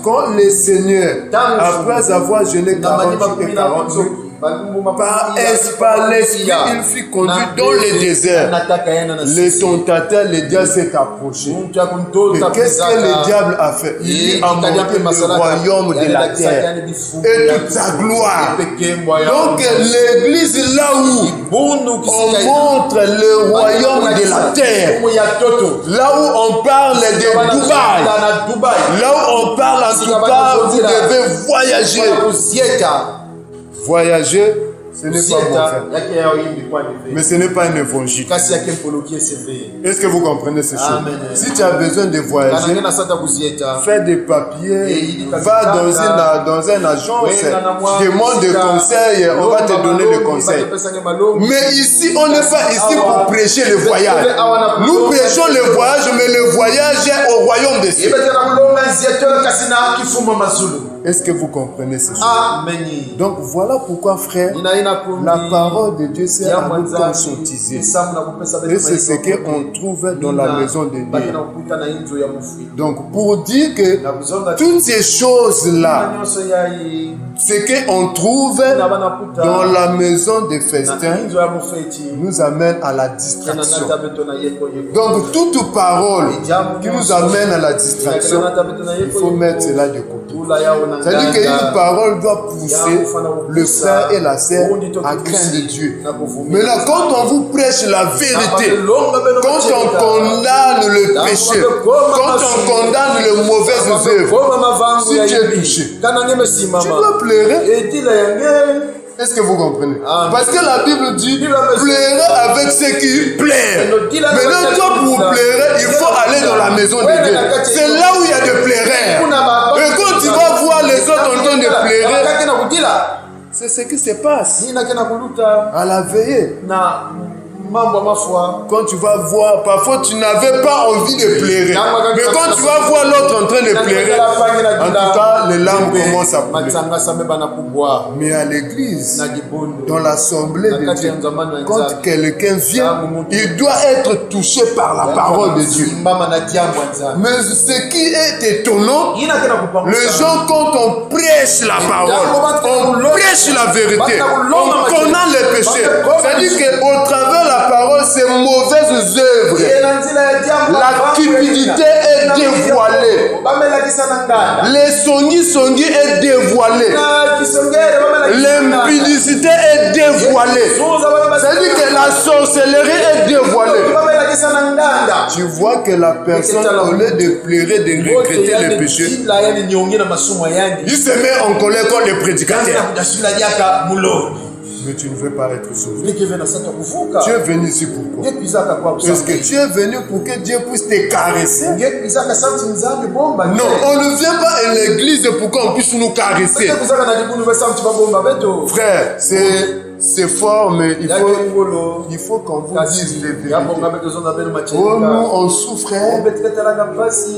quand le Seigneur, après avoir jeûné 40 jours et 40 jours, par l'esprit, il fut conduit dans le désert. Le tentateur, le diable s'est approché. Et qu'est-ce que le diable a fait? Il a montré le royaume de la terre et toute sa gloire. Donc l'église, là où on montre le royaume de la terre, là où on parle de Dubaï, là où on parle en tout cas, vous devez voyager. Voyager, ce n'est pas bon. Mais ce n'est pas un évangile. Est-ce que vous comprenez ces choses? Si tu as besoin de voyager, fais des papiers, va dans une agence, demande des conseils, on va te donner les conseils. Mais ici, on n'est pas ici pour prêcher le voyage. Nous prêchons le voyage, mais le voyage est au royaume des cieux. Est-ce que vous comprenez ces choses? Donc voilà pourquoi, frère, la parole de Dieu sert à nous conscientiser. Et c'est ce qu'on trouve dans la maison de Dieu. Donc pour dire que toutes ces choses-là, ce qu'on trouve dans la maison des festins, nous amène à la distraction. Donc toute parole qui nous amène à la distraction, il faut mettre cela de côté. C'est-à-dire qu'une parole doit pousser le frère et la sœur à craindre de Dieu. Maintenant, quand on vous prêche la vérité, quand on condamne le péché, quand on condamne les mauvaises œuvres, si tu es touché, tu dois pleurer. Est-ce que vous comprenez? Parce que la Bible dit, pleurez avec ceux qui pleurent. Maintenant, toi, pour pleurer, il faut aller dans la maison de Dieu. C'est là où il y a des pleureurs. Et quand tu vas voir les autres en train de pleurer, c'est ce qui se passe à la veillée. Quand tu vas voir, parfois tu n'avais pas envie de pleurer. Mais quand tu vas voir l'autre en train de pleurer, en tout cas, les larmes commencent à couler. Mais à l'église, dans l'assemblée de Dieu, quand quelqu'un vient, il doit être touché par la parole de Dieu. Mais ce qui est étonnant, les gens, quand on prêche la parole, on prêche la vérité, on condamne les péchés. C'est-à-dire qu'au travers de la parole, ces mauvaises œuvres, la cupidité est dévoilée. Les songi est dévoilé. l'impudicité est dévoilée. C'est-à-dire que la sorcellerie est dévoilée. Tu vois que la personne, au lieu de pleurer, de regretter les péchés, il se met en colère contre les prédicateurs. Mais tu ne veux pas être sauvé. Tu es venu ici pourquoi? Est-ce que tu es venu pour que Dieu puisse te caresser? Non, on ne vient pas à l'église pour qu'on puisse nous caresser. Frère, c'est fort, mais il faut qu'on vous dise les vérités. Oh, nous, on souffre.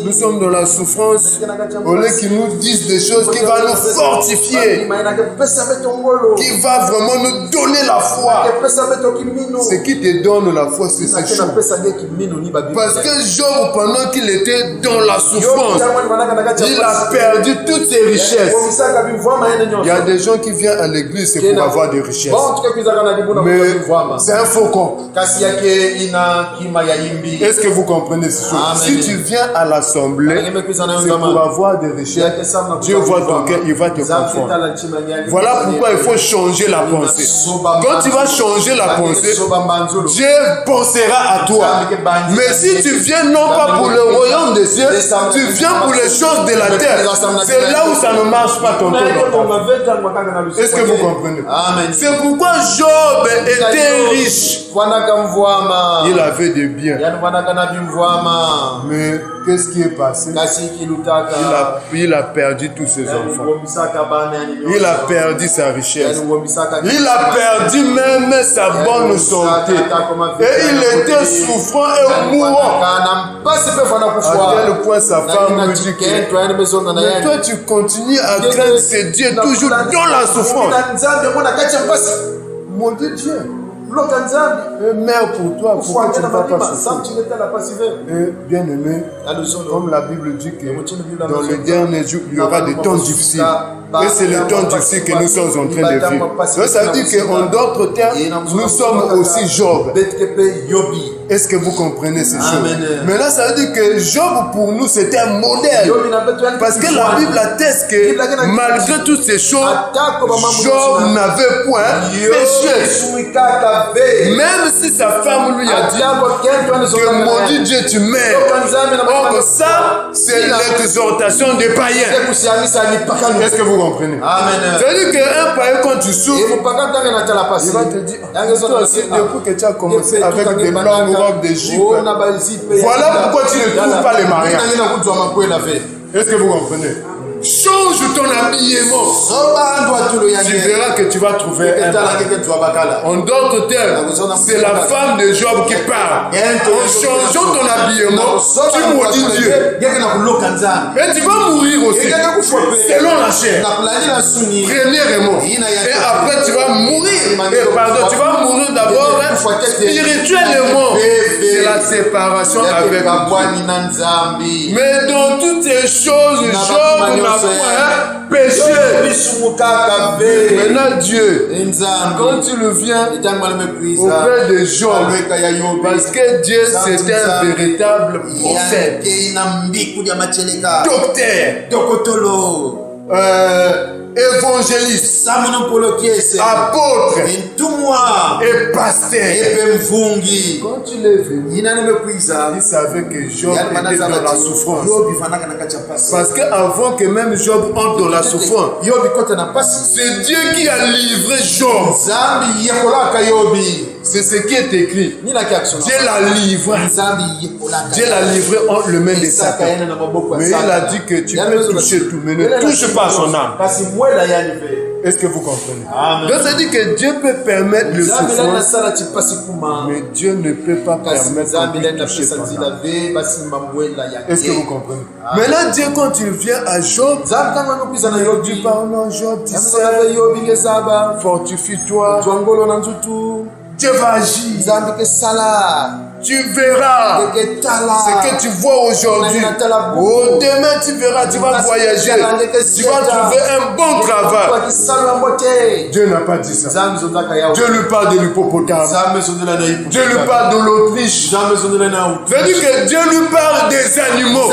Nous sommes dans la souffrance. Au lieu qu'ils nous disent des choses qui vont nous fortifier, qui va vraiment nous donner la foi. Ce qui te donne la foi, c'est ces choses. Parce que Job, pendant qu'il était dans la souffrance, il a perdu toutes ses richesses. Il y a des gens qui viennent à l'église, c'est pour avoir des richesses. Mais c'est un faucon. Est-ce que vous comprenez ce chose? Si tu viens à l'assemblée, c'est pour avoir des richesses. Dieu voit ton cœur, il va te confondre. Voilà pourquoi il faut changer la pensée. Quand tu vas changer la pensée, Dieu pensera à toi. Mais si tu viens non pas pour le royaume des cieux, tu viens pour les choses de la terre. C'est là où ça ne marche pas ton temps. Est-ce que vous comprenez? C'est pourquoi Job était riche. Il avait des biens. Mais qu'est-ce qui est passé? Il a perdu tous ses enfants. Il a perdu sa richesse. Il a perdu même sa bonne santé. Et il était souffrant et mourant. À quel point sa femme lui dit que mais toi tu continues à craindre ce Dieu toujours dans la souffrance. Mon Dieu, mère pour toi, pourquoi tu ne vas pas souffrir? Bien aimé, comme la Bible dit que dans le dernier jour, il y aura des temps difficiles. Et c'est le temps difficile que nous sommes en train de vivre. Donc ça veut dire qu'en d'autres termes, nous sommes aussi Job. Est-ce que vous comprenez ces choses? Mais là, ça veut dire que Job pour nous c'était un modèle. Parce que la Bible atteste que malgré toutes ces choses, Job n'avait point péché. Même si sa femme lui a dit que maudit Dieu tu meurs. Or ça, c'est l'exhortation des païens. Est-ce que vous comprenez? C'est-à-dire qu'un païen quand tu souffres, il va te dire, toi aussi, depuis que tu as commencé avec des longues robes d'Égypte, voilà pourquoi tu ne trouves pas les mariages. Est-ce que vous comprenez? Change ton habillement. Tu verras que tu vas trouver un. En d'autres termes, c'est la femme de Job qui parle. En changeant ton habillement, tu maudis Dieu. Mais tu vas mourir aussi. Selon la chair. Premièrement. Et après, tu vas mourir. Pardon, tu vas mourir d'abord spirituellement. C'est la séparation avec Dieu. Mais dans toutes ces choses, Job n'a point péché. Maintenant Dieu, quand tu le viens auprès de Job, parce que Dieu c'est un véritable prophète, docteur, évangéliste, apôtre et pasteur. Quand tu l'es venu, il savait que Job était dans la souffrance. Parce qu'avant que même Job entre dans la souffrance, c'est Dieu qui a livré Job. C'est ce qui est écrit. Dieu l'a livré. Dieu l'a livré entre les mains de Satan. Mais il a dit que tu peux toucher tout, mais ne touche pas son âme. Est-ce que vous comprenez? Donc ça dit que Dieu peut permettre le souffrance, mais Dieu ne peut pas permettre de toucher son âme. Est-ce que vous comprenez? Maintenant Dieu quand il vient à Job, il dit pardon Job, tu sais, fortifie-toi. Dieu va agir. Tu verras ce que tu vois aujourd'hui. Demain tu verras, tu vas voyager. Tu vas trouver un bon travail. Dieu n'a pas dit ça. Dieu lui parle de l'hippopotame. Dieu lui parle de l'Autriche. C'est-à-dire que Dieu lui parle des animaux.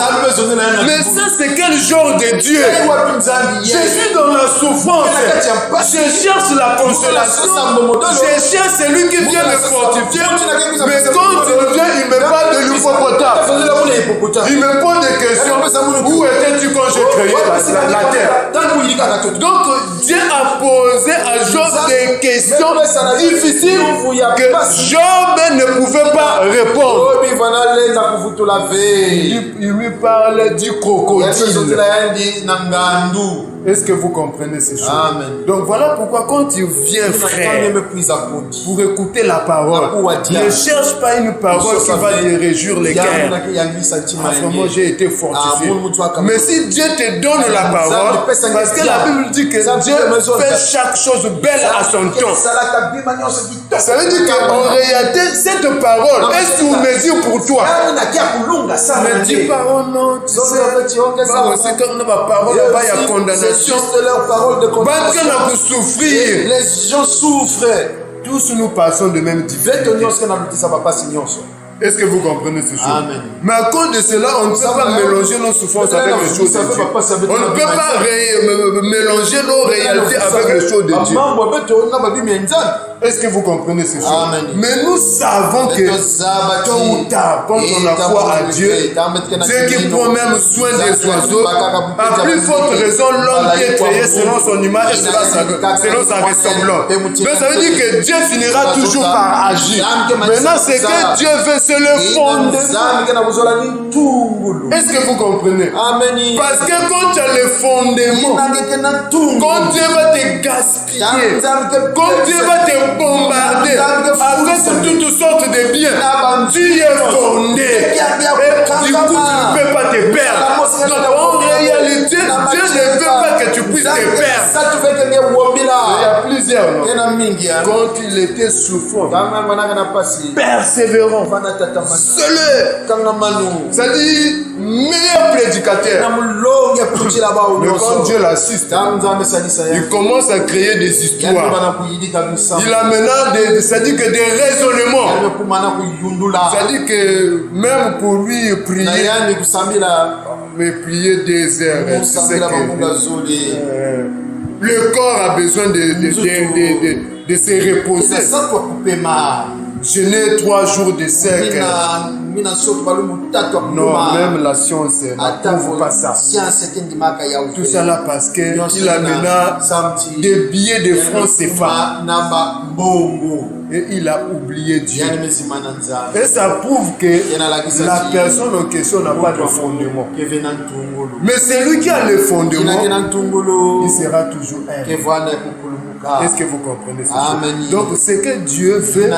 Mais ça c'est quel genre de Dieu? Je suis dans la souffrance. je cherche la consolation, je cherche celui qui vient me fortifier. Mais quand il vient, il me parle de l'hippopotame. Il me pose des questions. Où étais-tu quand j'ai créé la terre? Donc Dieu a posé à Job des questions difficiles que Job ne pouvait pas répondre. Il lui parle du crocodile. Est-ce que vous comprenez ces choses? Amen. Donc voilà pourquoi quand tu viens, frère, pour écouter la parole, ne cherche pas une parole qui va te réjouir les cœurs. Vraiment, j'ai été fortifié. Mais si Dieu te donne la parole, parce que la Bible dit que Dieu fait chaque chose belle à son temps. Ça veut dire qu'en réalité, cette parole est sous mesure pour toi. Mais dis pas, oh non, tu sais, c'est comme ma parole, il y a condamnation. Juste leur parole de condamnation. Les gens souffrent. Tous nous passons de même difficulté. Est-ce que vous comprenez ces choses? Amen. Mais à cause de cela, on ne peut pas mélanger nos souffrances avec les choses de Dieu. On ne peut pas mélanger nos réalités avec les choses de Dieu. Est-ce que vous comprenez ces choses? Amen. Mais nous savons que tôt ou tard, quand on a foi à Dieu, Dieu qui prend même soin des oiseaux, à plus forte raison, l'homme qui est créé selon son image et selon sa ressemblance. Mais ça veut dire que Dieu finira toujours par agir. Maintenant, c'est que Dieu veut, c'est le fondement. Est-ce que vous comprenez? Amen. Parce que quand tu as le fondement, quand Dieu va te gaspiller, quand Dieu va te bombarder avec toutes sortes de biens, tu es fondé. Et du coup, tu ne peux pas te perdre. Donc, en réalité, Dieu ne veut pas que tu puisses te perdre. Il y a plusieurs, non? Quand il était souffrant, persévérant, c'est-à-dire meilleur prédicateur. Mais quand Dieu l'assiste, il commence à créer des histoires. Il a maintenant c'est-à-dire que des raisonnements. C'est-à-dire que même pour lui prier, mais prier des heures, le corps a besoin de se reposer. Jeûner 3 jours de sec. Non, même la science n'approuve pas ça. Tout ça là parce qu'il a maintenant des billets de francs CFA. Et il a oublié Dieu. Et ça prouve que la personne en question n'a pas de fondement. Mais celui qui a le fondement, il sera toujours un. Est-ce que vous comprenez ça? Donc, ce que Dieu veut,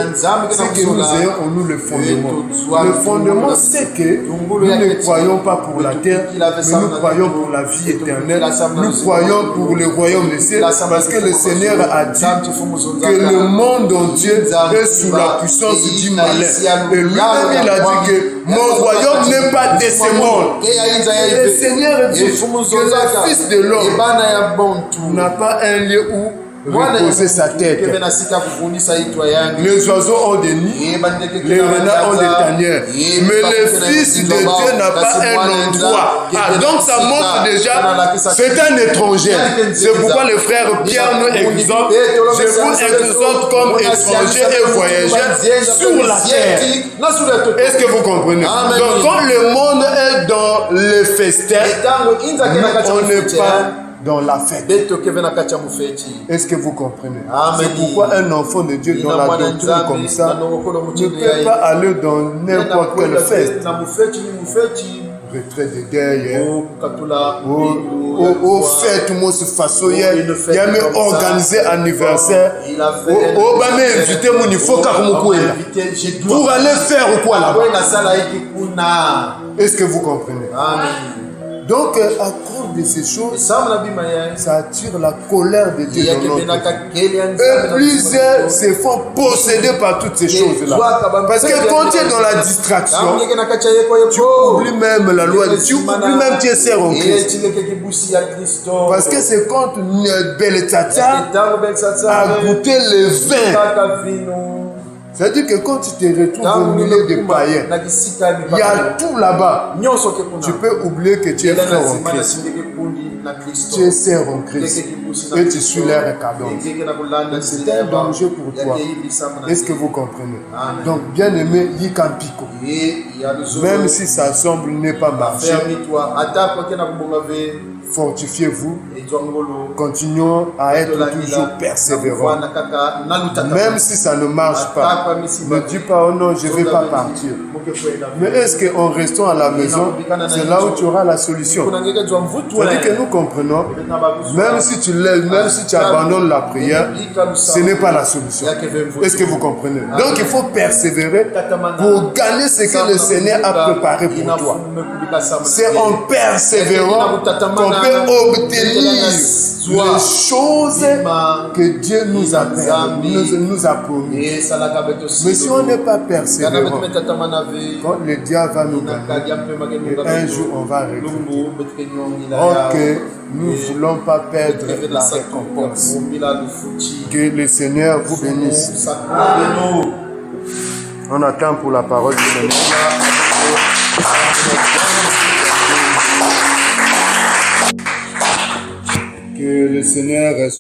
c'est que nous ayons en nous le fondement. Le fondement, c'est que nous ne croyons pas pour la terre, mais nous croyons pour la vie éternelle. Nous croyons pour le royaume des cieux, parce que le Seigneur a dit que le monde entier est sous la puissance du malin. Et lui-même, il a dit que mon royaume n'est pas de ce monde. Le Seigneur dit que le Fils de l'homme n'a pas un lieu où reposer sa tête. Les oiseaux ont des nids, les renards ont des tanières, mais le Fils de Dieu n'a pas un endroit. Donc ça montre déjà, c'est un étranger. C'est pourquoi le frère Pierre nous exhorte, je vous exhorte comme étrangers et voyageurs sur la terre. Est-ce que vous comprenez? Donc quand le monde est dans le festin, on n'est pas dans la fête. Est-ce que vous comprenez? C'est pourquoi un enfant de Dieu dans la doctrine comme ça ne peut pas aller dans n'importe quelle fête. Retrait de guerre, au fête, moi se façon, il y a même organisé anniversaire. Oh, bah, mais invité mon il faut pour aller faire quoi là-bas. Est-ce que vous comprenez? Donc, à cause de ces choses, ça attire la colère de Dieu dans notre vie. Et plusieurs se font posséder par toutes ces choses-là. Parce que quand tu es dans la distraction, tu oublies même la loi, tu oublies même tes sœurs en Christ. Parce que c'est quand Beletsatsa a goûté le vin. C'est-à-dire que quand tu te retrouves au milieu des païens, il y a tout là-bas. Tu peux oublier que tu es frère en Christ. tu es serre en Christ et tu suis leur cadence. C'est un danger pour toi. Est-ce que vous comprenez? Donc, bien aimé, Yikampiko. Même si ça semble ne pas marcher, fortifiez-vous, continuons à être toujours persévérants. Même si ça ne marche pas, ne dis pas oh non, je ne vais pas partir. Mais est-ce qu'en restant à la maison, c'est là où tu auras la solution? C'est-à-dire que nous comprenons, même si tu lèves, même si tu abandonnes la prière, ce n'est pas la solution. Est-ce que vous comprenez? Donc il faut persévérer pour gagner ce que le Seigneur a préparé pour toi. C'est en persévérant qu'on peut obtenir les choses que Dieu nous a promis. Mais si on n'est pas persévérant, quand le diable va nous gagner, un jour on va regretter. Ok, nous ne voulons pas perdre la récompense. Que le Seigneur vous bénisse. On attend pour la parole du Seigneur. Que le Seigneur reste.